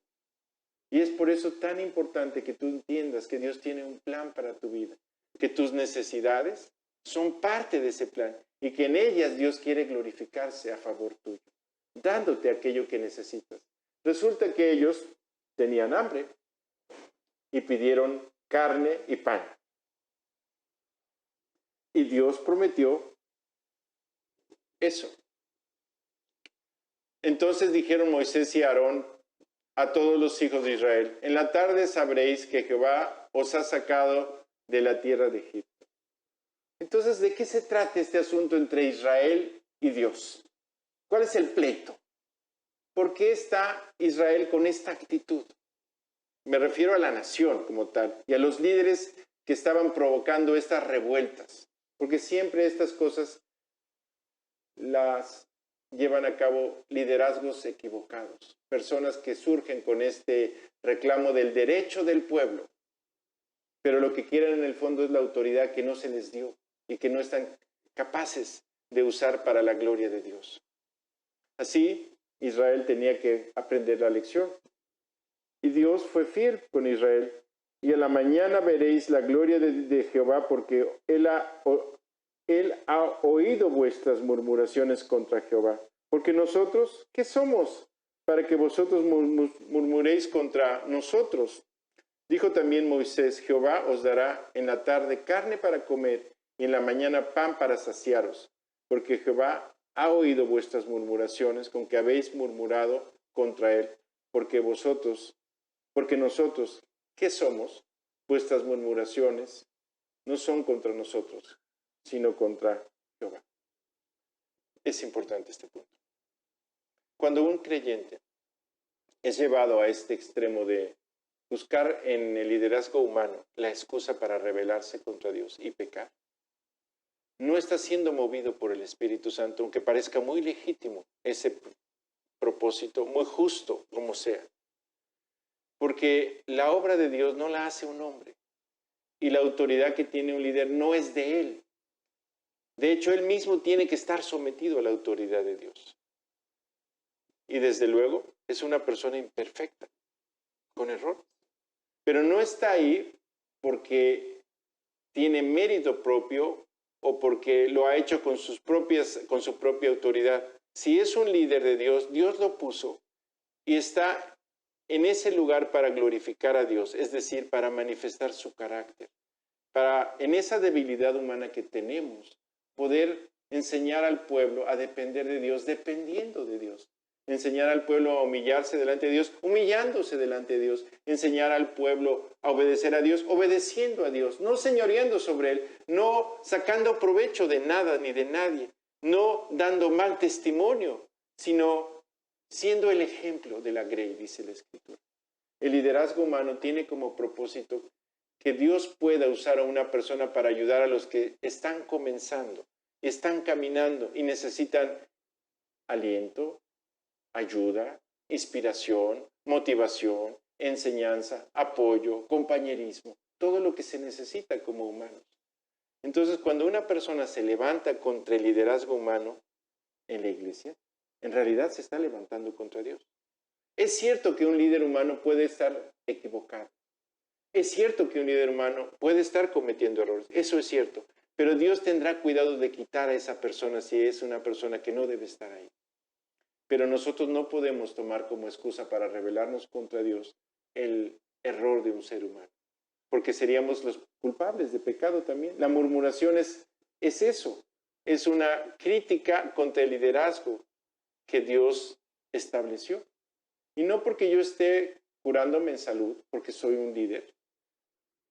S1: Y es por eso tan importante que tú entiendas que Dios tiene un plan para tu vida, que tus necesidades son parte de ese plan y que en ellas Dios quiere glorificarse a favor tuyo, dándote aquello que necesitas. Resulta que ellos tenían hambre y pidieron carne y pan. Y Dios prometió eso. Entonces dijeron Moisés y Aarón a todos los hijos de Israel: en la tarde sabréis que Jehová os ha sacado de la tierra de Egipto. Entonces, ¿de qué se trata este asunto entre Israel y Dios? ¿Cuál es el pleito? ¿Por qué está Israel con esta actitud? Me refiero a la nación como tal y a los líderes que estaban provocando estas revueltas, porque siempre estas cosas las llevan a cabo liderazgos equivocados, personas que surgen con este reclamo del derecho del pueblo, pero lo que quieren en el fondo es la autoridad que no se les dio y que no están capaces de usar para la gloria de Dios. Así, Israel tenía que aprender la lección. Y Dios fue fiel con Israel. Y a la mañana veréis la gloria de Jehová, porque Él ha oído vuestras murmuraciones contra Jehová. Porque nosotros, ¿qué somos para que vosotros murmuréis contra nosotros? Dijo también Moisés: Jehová os dará en la tarde carne para comer y en la mañana pan para saciaros, porque Jehová ha oído vuestras murmuraciones con que habéis murmurado contra él, porque nosotros, ¿qué somos? Vuestras murmuraciones no son contra nosotros, sino contra Jehová. Es importante este punto. Cuando un creyente es llevado a este extremo de buscar en el liderazgo humano la excusa para rebelarse contra Dios y pecar, no está siendo movido por el Espíritu Santo, aunque parezca muy legítimo ese propósito, muy justo como sea. Porque la obra de Dios no la hace un hombre y la autoridad que tiene un líder no es de él. De hecho, él mismo tiene que estar sometido a la autoridad de Dios. Y desde luego es una persona imperfecta, con error. Pero no está ahí porque tiene mérito propio o porque lo ha hecho con su propia autoridad. Si es un líder de Dios, Dios lo puso y está en ese lugar para glorificar a Dios, es decir, para manifestar su carácter, para en esa debilidad humana que tenemos, poder enseñar al pueblo a depender de Dios, dependiendo de Dios. enseñar al pueblo a humillarse delante de Dios, humillándose delante de Dios, enseñar al pueblo a obedecer a Dios, obedeciendo a Dios, no señoreando sobre Él, no sacando provecho de nada ni de nadie, no dando mal testimonio, sino siendo el ejemplo de la grey, dice la Escritura. El liderazgo humano tiene como propósito que Dios pueda usar a una persona para ayudar a los que están comenzando, están caminando y necesitan aliento, ayuda, inspiración, motivación, enseñanza, apoyo, compañerismo, todo lo que se necesita como humanos. Entonces, cuando una persona se levanta contra el liderazgo humano en la iglesia, en realidad se está levantando contra Dios. Es cierto que un líder humano puede estar equivocado. Es cierto que un líder humano puede estar cometiendo errores. Eso es cierto. Pero Dios tendrá cuidado de quitar a esa persona si es una persona que no debe estar ahí. Pero nosotros no podemos tomar como excusa para rebelarnos contra Dios el error de un ser humano, porque seríamos los culpables de pecado también. La murmuración es eso, es una crítica contra el liderazgo que Dios estableció. Y no porque yo esté curándome en salud, porque soy un líder,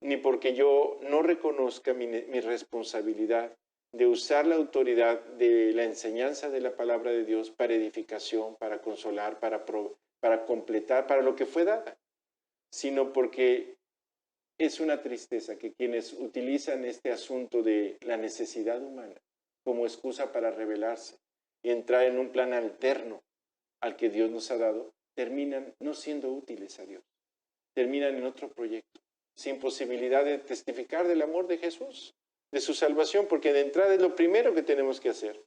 S1: ni porque yo no reconozca mi responsabilidad de usar la autoridad de la enseñanza de la palabra de Dios para edificación, para consolar, para completar, para lo que fue dada, sino porque es una tristeza que quienes utilizan este asunto de la necesidad humana como excusa para rebelarse y entrar en un plan alterno al que Dios nos ha dado, terminan no siendo útiles a Dios, terminan en otro proyecto, sin posibilidad de testificar del amor de Jesús, de su salvación, porque de entrada es lo primero que tenemos que hacer,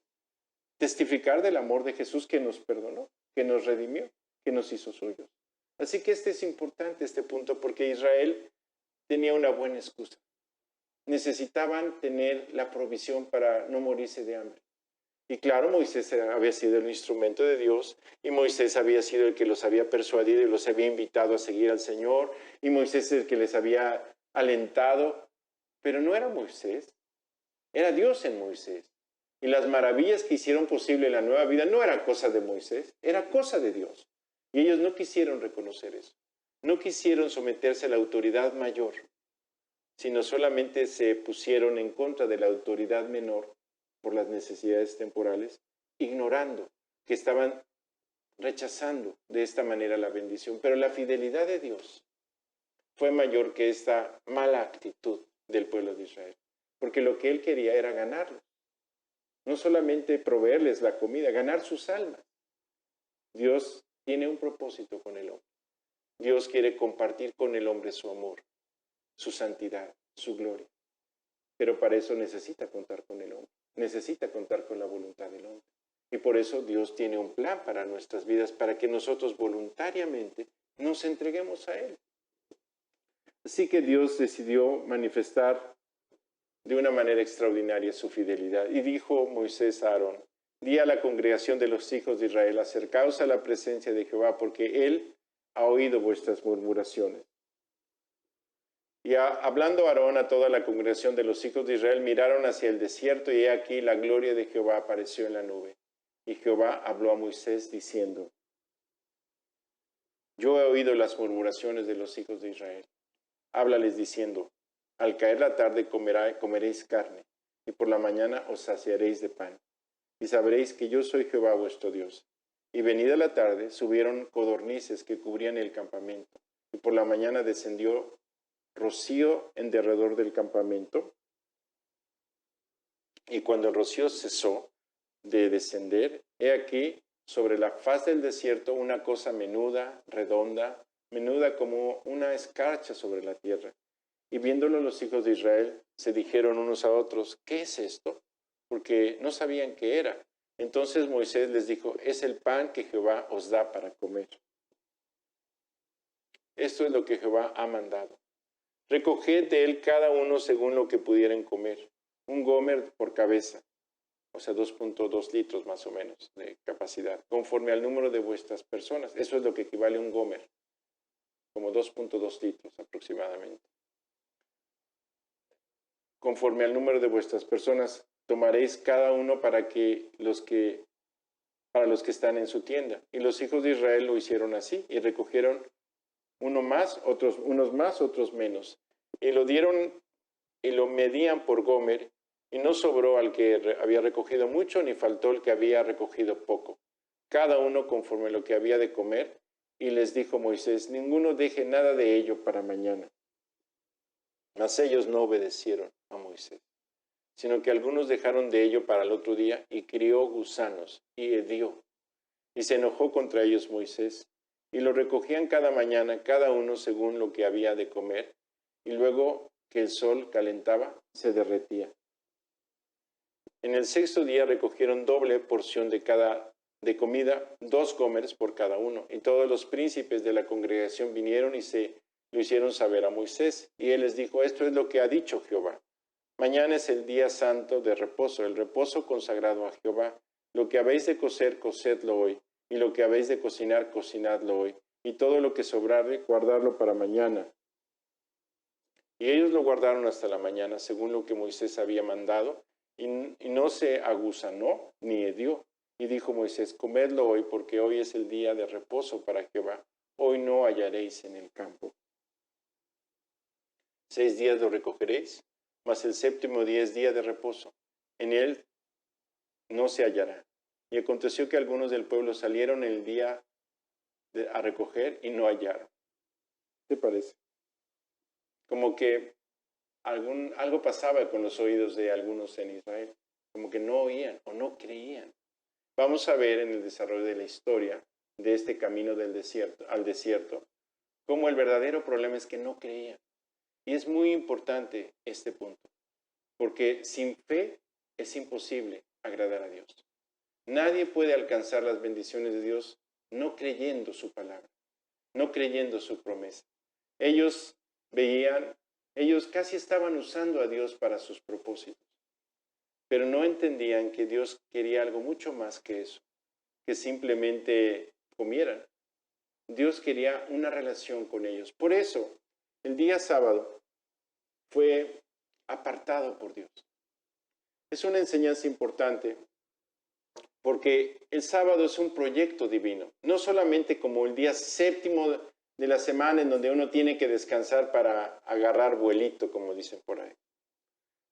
S1: testificar del amor de Jesús que nos perdonó, que nos redimió, que nos hizo suyos. Así que este es importante, este punto, porque Israel tenía una buena excusa. Necesitaban tener la provisión para no morirse de hambre. Y claro, Moisés había sido el instrumento de Dios, y Moisés había sido el que los había persuadido y los había invitado a seguir al Señor, y Moisés es el que les había alentado, pero no era Moisés, era Dios en Moisés. Y las maravillas que hicieron posible la nueva vida no era cosa de Moisés, era cosa de Dios. Y ellos no quisieron reconocer eso, no quisieron someterse a la autoridad mayor, sino solamente se pusieron en contra de la autoridad menor por las necesidades temporales, ignorando que estaban rechazando de esta manera la bendición. Pero la fidelidad de Dios fue mayor que esta mala actitud del pueblo de Israel, porque lo que él quería era ganarlos, no solamente proveerles la comida, ganar sus almas. Dios tiene un propósito con el hombre. Dios quiere compartir con el hombre su amor, su santidad, su gloria. Pero para eso necesita contar con el hombre, necesita contar con la voluntad del hombre. Y por eso Dios tiene un plan para nuestras vidas, para que nosotros voluntariamente nos entreguemos a Él. Así que Dios decidió manifestar de una manera extraordinaria su fidelidad. Y dijo Moisés a Aarón: di a la congregación de los hijos de Israel, acercaos a la presencia de Jehová, porque Él ha oído vuestras murmuraciones. Y hablando Aarón a toda la congregación de los hijos de Israel, miraron hacia el desierto, y he aquí la gloria de Jehová apareció en la nube. Y Jehová habló a Moisés diciendo: yo he oído las murmuraciones de los hijos de Israel. Háblales diciendo: al caer la tarde comeréis carne, y por la mañana os saciaréis de pan. Y sabréis que yo soy Jehová vuestro Dios. Y venida la tarde, subieron codornices que cubrían el campamento, y por la mañana descendió rocío en derredor del campamento. Y cuando el rocío cesó de descender, he aquí sobre la faz del desierto una cosa menuda, redonda, menuda como una escarcha sobre la tierra. Y viéndolo los hijos de Israel, se dijeron unos a otros: ¿qué es esto? Porque no sabían qué era. Entonces Moisés les dijo: es el pan que Jehová os da para comer. Esto es lo que Jehová ha mandado. Recoged de él cada uno según lo que pudieran comer, un gomer por cabeza, o sea, 2.2 litros más o menos de capacidad, conforme al número de vuestras personas. Eso es lo que equivale a un gomer, como 2.2 litros aproximadamente. Conforme al número de vuestras personas, tomaréis cada uno para que los que para los que están en su tienda. Y los hijos de Israel lo hicieron así, y recogieron unos más, otros menos. Y lo dieron y lo medían por gomer, y no sobró al que había recogido mucho, ni faltó el que había recogido poco. Cada uno conforme lo que había de comer, y les dijo Moisés, ninguno deje nada de ello para mañana. Mas ellos no obedecieron a Moisés, sino que algunos dejaron de ello para el otro día, y crió gusanos, y hedió. Y se enojó contra ellos Moisés, y lo recogían cada mañana, cada uno según lo que había de comer, y luego que el sol calentaba, se derretía. En el sexto día recogieron doble porción de comida, 2 gomers por cada uno, y todos los príncipes de la congregación vinieron y se lo hicieron saber a Moisés. Y él les dijo, esto es lo que ha dicho Jehová. Mañana es el día santo de reposo, el reposo consagrado a Jehová. Lo que habéis de cocer, cocedlo hoy, y lo que habéis de cocinar, cocinadlo hoy, y todo lo que sobrare, guardarlo para mañana. Y ellos lo guardaron hasta la mañana, según lo que Moisés había mandado, y no se aguzanó ni hedió. Y dijo Moisés, comedlo hoy, porque hoy es el día de reposo para Jehová. Hoy no hallaréis en el campo. 6 días lo recogeréis, mas el séptimo día es día de reposo. En él no se hallará. Y aconteció que algunos del pueblo salieron el día a recoger y no hallaron. ¿Qué te parece? Como que algo pasaba con los oídos de algunos en Israel, como que no oían o no creían. Vamos a ver en el desarrollo de la historia de este camino del desierto, al desierto, cómo el verdadero problema es que no creían. Y es muy importante este punto, porque sin fe es imposible agradar a Dios. Nadie puede alcanzar las bendiciones de Dios no creyendo su palabra, no creyendo su promesa. Ellos casi estaban usando a Dios para sus propósitos, pero no entendían que Dios quería algo mucho más que eso, que simplemente comieran. Dios quería una relación con ellos. Por eso, el día sábado fue apartado por Dios. Es una enseñanza importante porque el sábado es un proyecto divino, no solamente como el día séptimo de la semana en donde uno tiene que descansar para agarrar vuelito, como dicen por ahí.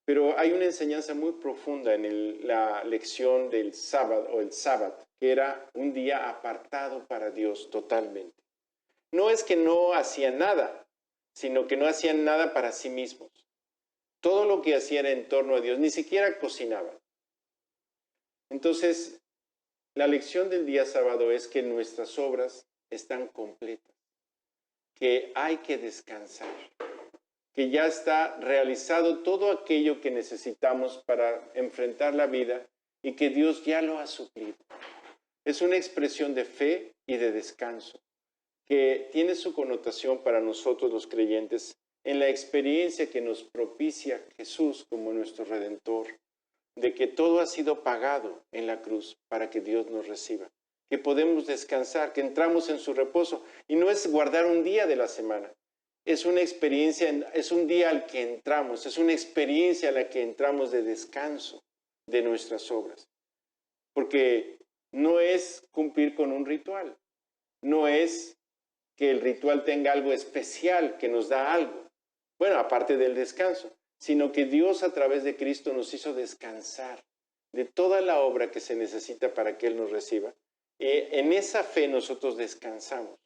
S1: Pero hay una enseñanza muy profunda en la lección del sábado o el sábado, que era un día apartado para Dios totalmente. No es que no hacían nada, sino que no hacían nada para sí mismos. Todo lo que hacían era en torno a Dios, ni siquiera cocinaban. Entonces, la lección del día sábado es que nuestras obras están completas, que hay que descansar, que ya está realizado todo aquello que necesitamos para enfrentar la vida y que Dios ya lo ha suplido. Es una expresión de fe y de descanso que tiene su connotación para nosotros los creyentes en la experiencia que nos propicia Jesús como nuestro Redentor, de que todo ha sido pagado en la cruz para que Dios nos reciba, que podemos descansar, que entramos en su reposo. Y no es guardar un día de la semana, es una experiencia, es un día al que entramos, es una experiencia a la que entramos de descanso de nuestras obras. Porque no es cumplir con un ritual, no es que el ritual tenga algo especial que nos da algo, bueno, aparte del descanso, sino que Dios a través de Cristo nos hizo descansar de toda la obra que se necesita para que Él nos reciba. Y en esa fe nosotros descansamos.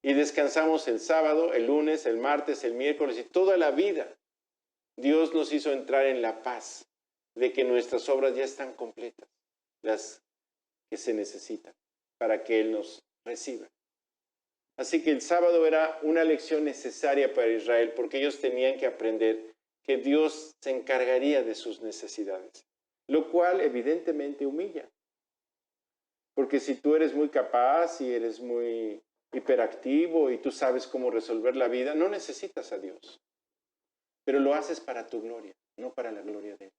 S1: Y descansamos el sábado, el lunes, el martes, el miércoles y toda la vida. Dios nos hizo entrar en la paz de que nuestras obras ya están completas, las que se necesitan para que Él nos reciba. Así que el sábado era una lección necesaria para Israel porque ellos tenían que aprender que Dios se encargaría de sus necesidades, lo cual evidentemente humilla. Porque si tú eres muy capaz y eres muy hiperactivo y tú sabes cómo resolver la vida, no necesitas a Dios. Pero lo haces para tu gloria, no para la gloria de Él.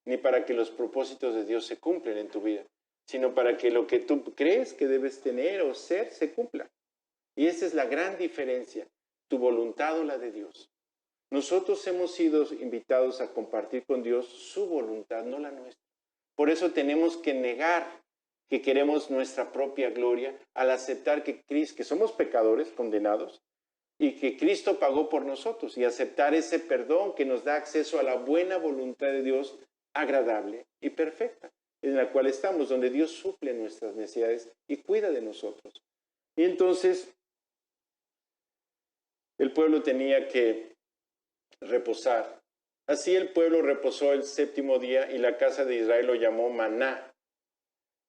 S1: Ni para que los propósitos de Dios se cumplan en tu vida, sino para que lo que tú crees que debes tener o ser se cumpla. Y esa es la gran diferencia, tu voluntad o la de Dios. Nosotros hemos sido invitados a compartir con Dios su voluntad, no la nuestra. Por eso tenemos que negar que queremos nuestra propia gloria, al aceptar que somos pecadores condenados y que Cristo pagó por nosotros, y aceptar ese perdón que nos da acceso a la buena voluntad de Dios agradable y perfecta, en la cual estamos, donde Dios suple nuestras necesidades y cuida de nosotros. Y entonces el pueblo tenía que reposar. Así el pueblo reposó el séptimo día y la casa de Israel lo llamó maná.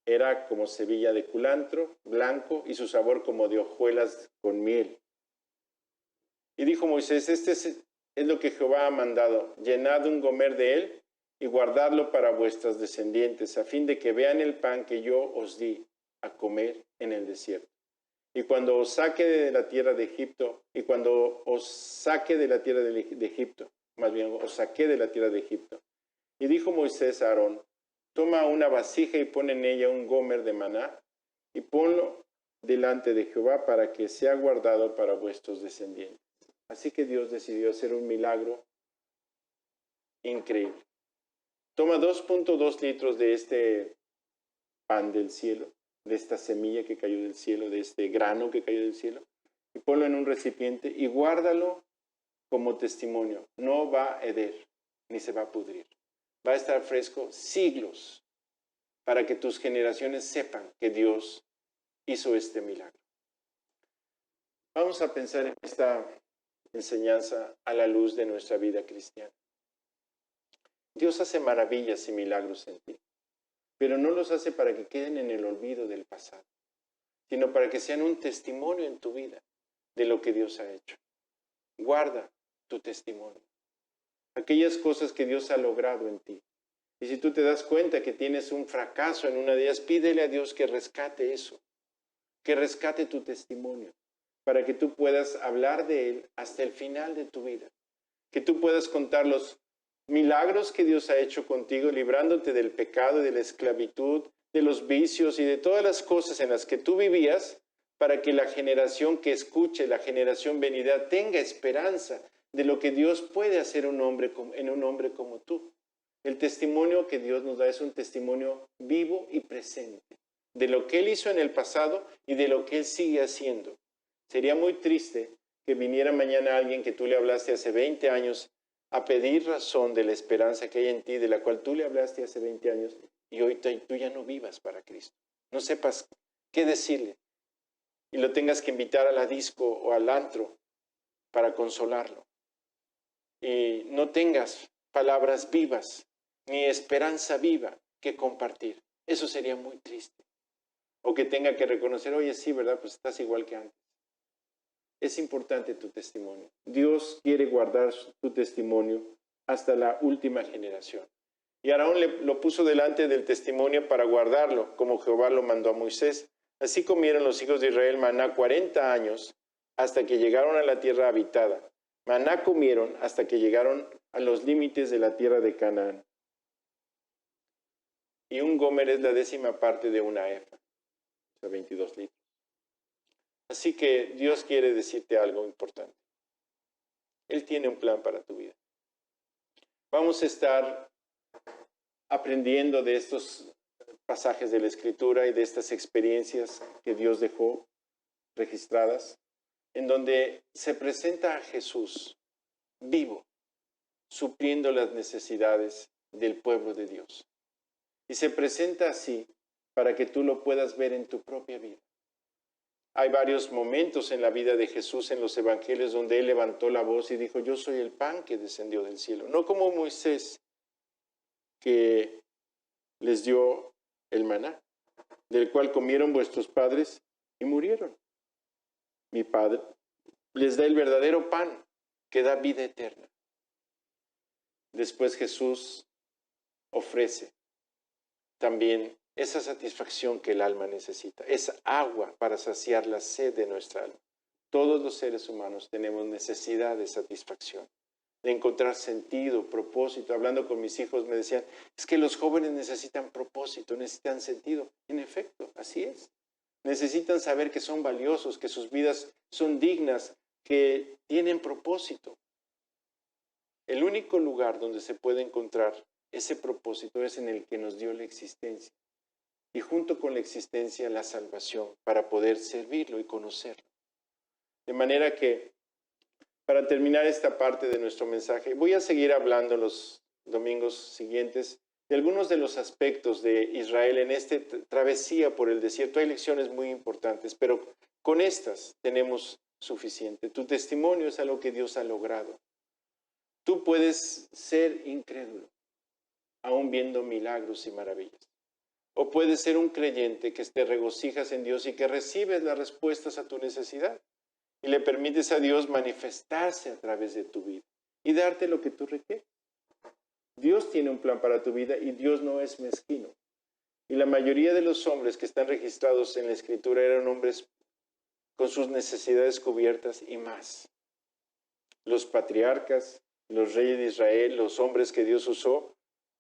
S1: Era como semilla de culantro blanco y su sabor como de hojuelas con miel. Y dijo Moisés, este es lo que Jehová ha mandado, llenad un gomer de él y guardadlo para vuestros descendientes, a fin de que vean el pan que yo os di a comer en el desierto. Y cuando os saque de la tierra de Egipto, más bien os saqué de la tierra de Egipto. Y dijo Moisés a Aarón, toma una vasija y pon en ella un gomer de maná, y ponlo delante de Jehová para que sea guardado para vuestros descendientes. Así que Dios decidió hacer un milagro increíble. Toma 2.2 litros de este pan del cielo, de esta semilla que cayó del cielo, de este grano que cayó del cielo, y ponlo en un recipiente y guárdalo como testimonio. No va a heder, ni se va a pudrir. Va a estar fresco siglos para que tus generaciones sepan que Dios hizo este milagro. Vamos a pensar en esta enseñanza a la luz de nuestra vida cristiana. Dios hace maravillas y milagros en ti, pero no los hace para que queden en el olvido del pasado, sino para que sean un testimonio en tu vida de lo que Dios ha hecho. Guarda tu testimonio, aquellas cosas que Dios ha logrado en ti. Y si tú te das cuenta que tienes un fracaso en una de ellas, pídele a Dios que rescate eso, que rescate tu testimonio, para que tú puedas hablar de él hasta el final de tu vida, que tú puedas contar los milagros que Dios ha hecho contigo, librándote del pecado y de la esclavitud, de los vicios y de todas las cosas en las que tú vivías, para que la generación que escuche, la generación venidera, tenga esperanza de lo que Dios puede hacer en un hombre como tú. El testimonio que Dios nos da es un testimonio vivo y presente de lo que Él hizo en el pasado y de lo que Él sigue haciendo. Sería muy triste que viniera mañana alguien que tú le hablaste hace 20 años a pedir razón de la esperanza que hay en ti, de la cual tú le hablaste hace 20 años, y hoy tú ya no vivas para Cristo. No sepas qué decirle y lo tengas que invitar a la disco o al antro para consolarlo. Y no tengas palabras vivas ni esperanza viva que compartir. Eso sería muy triste. O que tenga que reconocer, oye, sí, ¿verdad? Pues estás igual que antes. Es importante tu testimonio. Dios quiere guardar tu testimonio hasta la última generación. Y Aarón lo puso delante del testimonio para guardarlo, como Jehová lo mandó a Moisés. Así comieron los hijos de Israel maná 40 años hasta que llegaron a la tierra habitada. Maná comieron hasta que llegaron a los límites de la tierra de Canaán. Y un gomer es la 10ª parte de una efa, o sea, 22 litros. Así que Dios quiere decirte algo importante. Él tiene un plan para tu vida. Vamos a estar aprendiendo de estos pasajes de la Escritura y de estas experiencias que Dios dejó registradas, en donde se presenta a Jesús vivo, supliendo las necesidades del pueblo de Dios. Y se presenta así para que tú lo puedas ver en tu propia vida. Hay varios momentos en la vida de Jesús en los evangelios donde Él levantó la voz y dijo, yo soy el pan que descendió del cielo. No como Moisés, que les dio el maná, del cual comieron vuestros padres y murieron. Mi Padre les da el verdadero pan que da vida eterna. Después Jesús ofrece también esa satisfacción que el alma necesita, esa agua para saciar la sed de nuestra alma. Todos los seres humanos tenemos necesidad de satisfacción, de encontrar sentido, propósito. Hablando con mis hijos me decían, es que los jóvenes necesitan propósito, necesitan sentido. En efecto, así es. Necesitan saber que son valiosos, que sus vidas son dignas, que tienen propósito. El único lugar donde se puede encontrar ese propósito es en el que nos dio la existencia. y junto con la existencia la salvación para poder servirlo y conocerlo. De manera que, para terminar esta parte de nuestro mensaje, voy a seguir hablando los domingos siguientes de algunos de los aspectos de Israel en esta travesía por el desierto. Hay lecciones muy importantes, pero con estas tenemos suficiente. Tu testimonio es algo que Dios ha logrado. Tú puedes ser incrédulo, aún viendo milagros y maravillas. O puedes ser un creyente que te regocijas en Dios y que recibes las respuestas a tu necesidad y le permites a Dios manifestarse a través de tu vida y darte lo que tú requieres. Dios tiene un plan para tu vida y Dios no es mezquino. Y la mayoría de los hombres que están registrados en la Escritura eran hombres con sus necesidades cubiertas y más. Los patriarcas, los reyes de Israel, los hombres que Dios usó,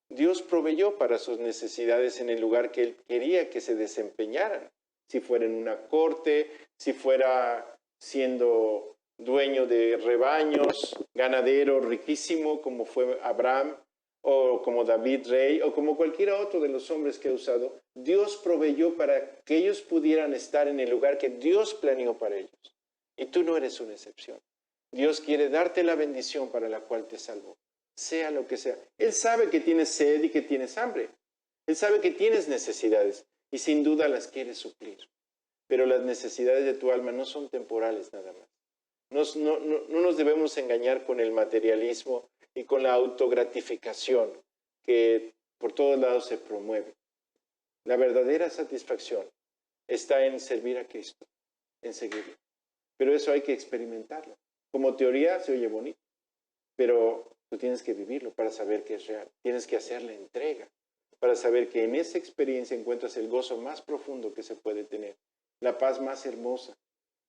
S1: Dios proveyó para sus necesidades en el lugar que Él quería que se desempeñaran. Si fuera en una corte, si fuera siendo dueño de rebaños, ganadero riquísimo como fue Abraham, o como David rey, o como cualquiera otro de los hombres que ha usado, Dios proveyó para que ellos pudieran estar en el lugar que Dios planeó para ellos. Y tú no eres una excepción. Dios quiere darte la bendición para la cual te salvó, sea lo que sea. Él sabe que tienes sed y que tienes hambre. Él sabe que tienes necesidades y sin duda las quiere suplir. Pero las necesidades de tu alma no son temporales nada más. No nos debemos engañar con el materialismo y con la autogratificación que por todos lados se promueve. La verdadera satisfacción está en servir a Cristo, en seguirlo. Pero eso hay que experimentarlo. Como teoría se oye bonito, pero tú tienes que vivirlo para saber que es real. Tienes que hacerle entrega para saber que en esa experiencia encuentras el gozo más profundo que se puede tener, la paz más hermosa,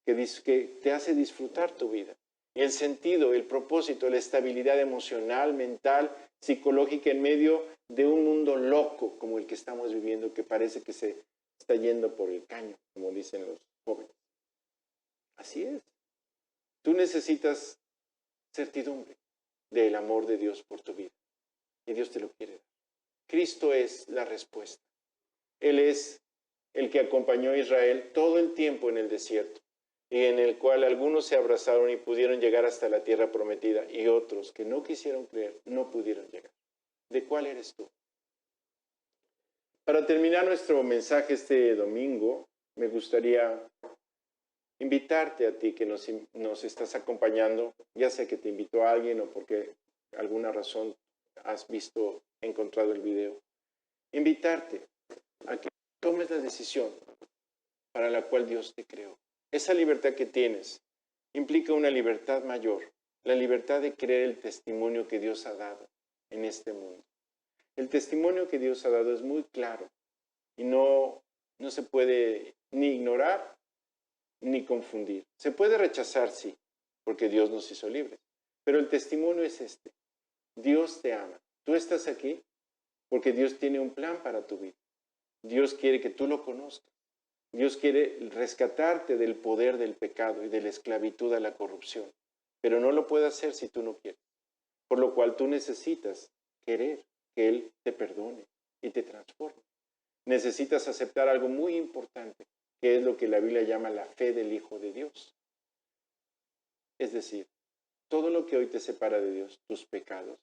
S1: que te hace disfrutar tu vida. Y el sentido, el propósito, la estabilidad emocional, mental, psicológica en medio de un mundo loco como el que estamos viviendo, que parece que se está yendo por el caño, como dicen los jóvenes. Así es. Tú necesitas certidumbre del amor de Dios por tu vida. Y Dios te lo quiere dar. Cristo es la respuesta. Él es el que acompañó a Israel todo el tiempo en el desierto, y en el cual algunos se abrazaron y pudieron llegar hasta la tierra prometida, y otros que no quisieron creer no pudieron llegar. ¿De cuál eres tú? Para terminar nuestro mensaje este domingo, me gustaría invitarte a ti que nos estás acompañando, ya sea que te invitó a alguien o porque alguna razón has encontrado el video, invitarte a que tomes la decisión para la cual Dios te creó. Esa libertad que tienes implica una libertad mayor, la libertad de creer el testimonio que Dios ha dado en este mundo. El testimonio que Dios ha dado es muy claro y no se puede ni ignorar ni confundir. Se puede rechazar, sí, porque Dios nos hizo libres, pero el testimonio es este. Dios te ama. Tú estás aquí porque Dios tiene un plan para tu vida. Dios quiere que tú lo conozcas. Dios quiere rescatarte del poder del pecado y de la esclavitud a la corrupción, pero no lo puede hacer si tú no quieres. Por lo cual tú necesitas querer que Él te perdone y te transforme. Necesitas aceptar algo muy importante, que es lo que la Biblia llama la fe del Hijo de Dios. Es decir, todo lo que hoy te separa de Dios, tus pecados,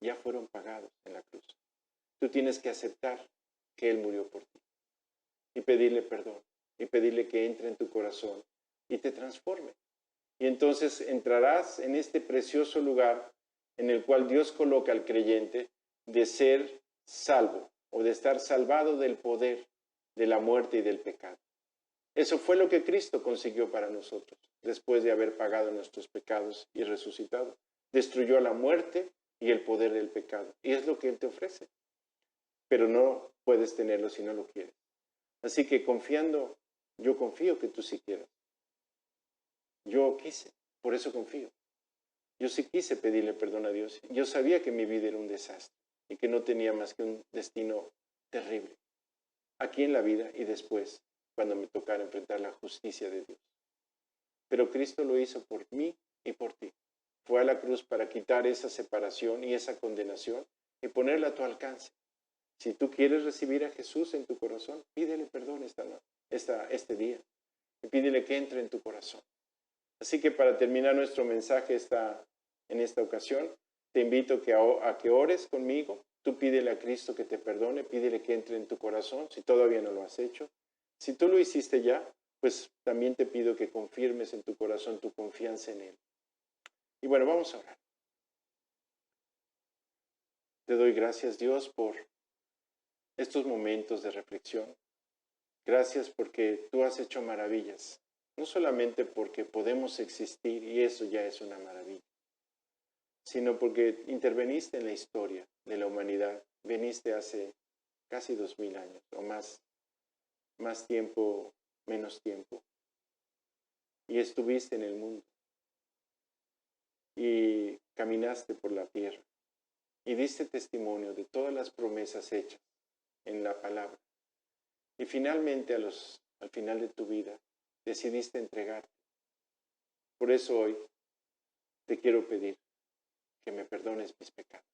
S1: ya fueron pagados en la cruz. Tú tienes que aceptar que Él murió por ti y pedirle perdón y pedirle que entre en tu corazón y te transforme. Y entonces entrarás en este precioso lugar en el cual Dios coloca al creyente de ser salvo o de estar salvado del poder de la muerte y del pecado. Eso fue lo que Cristo consiguió para nosotros después de haber pagado nuestros pecados y resucitado. Destruyó la muerte y el poder del pecado. Y es lo que Él te ofrece. Pero no puedes tenerlo si no lo quieres. Así que confiando, yo confío que tú sí quieras. Yo quise, por eso confío. Yo sí quise pedirle perdón a Dios. Yo sabía que mi vida era un desastre y que no tenía más que un destino terrible. Aquí en la vida y después, cuando me tocara enfrentar la justicia de Dios. Pero Cristo lo hizo por mí y por ti. Fue a la cruz para quitar esa separación y esa condenación y ponerla a tu alcance. Si tú quieres recibir a Jesús en tu corazón, pídele perdón este día. Y pídele que entre en tu corazón. Así que para terminar nuestro mensaje en esta ocasión, te invito a que ores conmigo. Tú pídele a Cristo que te perdone, pídele que entre en tu corazón, si todavía no lo has hecho. Si tú lo hiciste ya, pues también te pido que confirmes en tu corazón tu confianza en Él. Y bueno, vamos a orar. Te doy gracias, Dios, por estos momentos de reflexión. Gracias porque tú has hecho maravillas, no solamente porque podemos existir y eso ya es una maravilla, sino porque interveniste en la historia de la humanidad, viniste hace casi 2000 años o más tiempo, menos tiempo, y estuviste en el mundo y caminaste por la tierra y diste testimonio de todas las promesas hechas en la palabra. Y finalmente, al final de tu vida, decidiste entregarte. Por eso hoy te quiero pedir que me perdones mis pecados.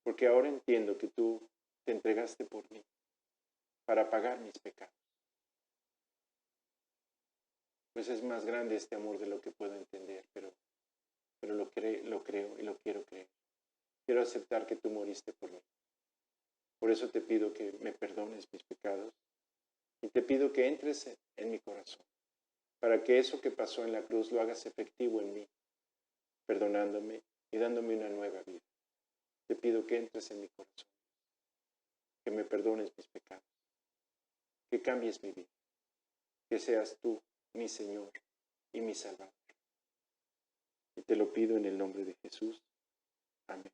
S1: Porque ahora entiendo que tú te entregaste por mí para pagar mis pecados. Pues es más grande este amor de lo que puedo entender, pero lo creo y lo quiero creer. Quiero aceptar que tú moriste por mí. Por eso te pido que me perdones mis pecados y te pido que entres en mi corazón para que eso que pasó en la cruz lo hagas efectivo en mí, perdonándome y dándome una nueva vida. Te pido que entres en mi corazón, que me perdones mis pecados, que cambies mi vida, que seas tú mi Señor y mi Salvador. Y te lo pido en el nombre de Jesús. Amén.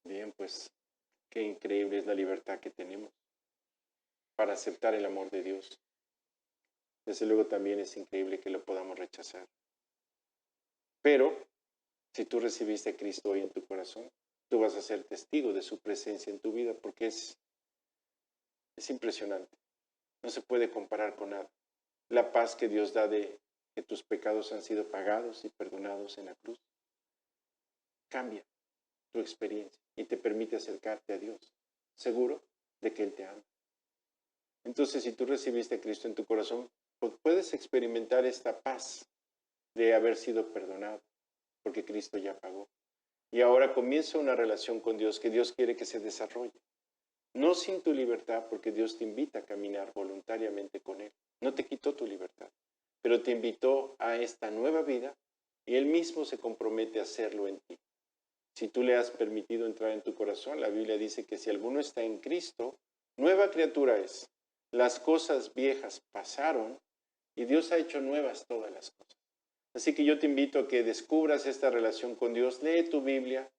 S1: Bien, pues qué increíble es la libertad que tenemos para aceptar el amor de Dios. Desde luego también es increíble que lo podamos rechazar. Pero si tú recibiste a Cristo hoy en tu corazón, tú vas a ser testigo de su presencia en tu vida porque es impresionante. No se puede comparar con nada. La paz que Dios da de que tus pecados han sido pagados y perdonados en la cruz cambia tu experiencia y te permite acercarte a Dios, seguro de que Él te ama. Entonces, si tú recibiste a Cristo en tu corazón, puedes experimentar esta paz de haber sido perdonado, porque Cristo ya pagó. Y ahora comienza una relación con Dios que Dios quiere que se desarrolle. No sin tu libertad, porque Dios te invita a caminar voluntariamente con Él. No te quitó tu libertad, pero te invitó a esta nueva vida y Él mismo se compromete a hacerlo en ti. Si tú le has permitido entrar en tu corazón, la Biblia dice que si alguno está en Cristo, nueva criatura es. Las cosas viejas pasaron y Dios ha hecho nuevas todas las cosas. Así que yo te invito a que descubras esta relación con Dios. Lee tu Biblia.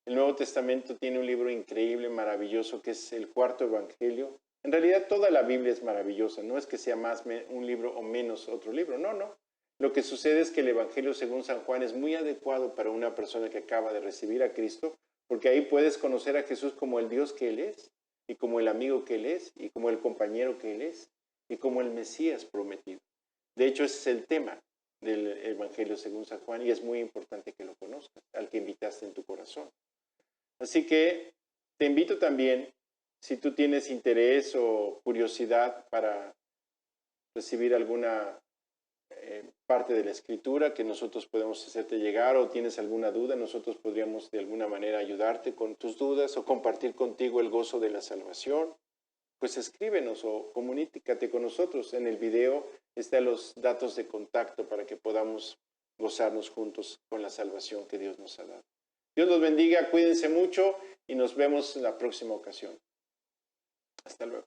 S1: El Nuevo Testamento tiene un libro increíble, maravilloso, que es el cuarto Evangelio. En realidad toda la Biblia es maravillosa. No es que sea más un libro o menos otro libro. No. Lo que sucede es que el Evangelio según San Juan es muy adecuado para una persona que acaba de recibir a Cristo, porque ahí puedes conocer a Jesús como el Dios que Él es, y como el amigo que Él es, y como el compañero que Él es, y como el Mesías prometido. De hecho, ese es el tema del Evangelio según San Juan, y es muy importante que lo conozcas, al que invitaste en tu corazón. Así que te invito también, si tú tienes interés o curiosidad para recibir alguna parte de la escritura que nosotros podemos hacerte llegar, o tienes alguna duda, nosotros podríamos de alguna manera ayudarte con tus dudas o compartir contigo el gozo de la salvación, pues escríbenos o comunícate con nosotros. En el video están los datos de contacto para que podamos gozarnos juntos con la salvación que Dios nos ha dado. Dios los bendiga, cuídense mucho y nos vemos en la próxima ocasión. Hasta luego.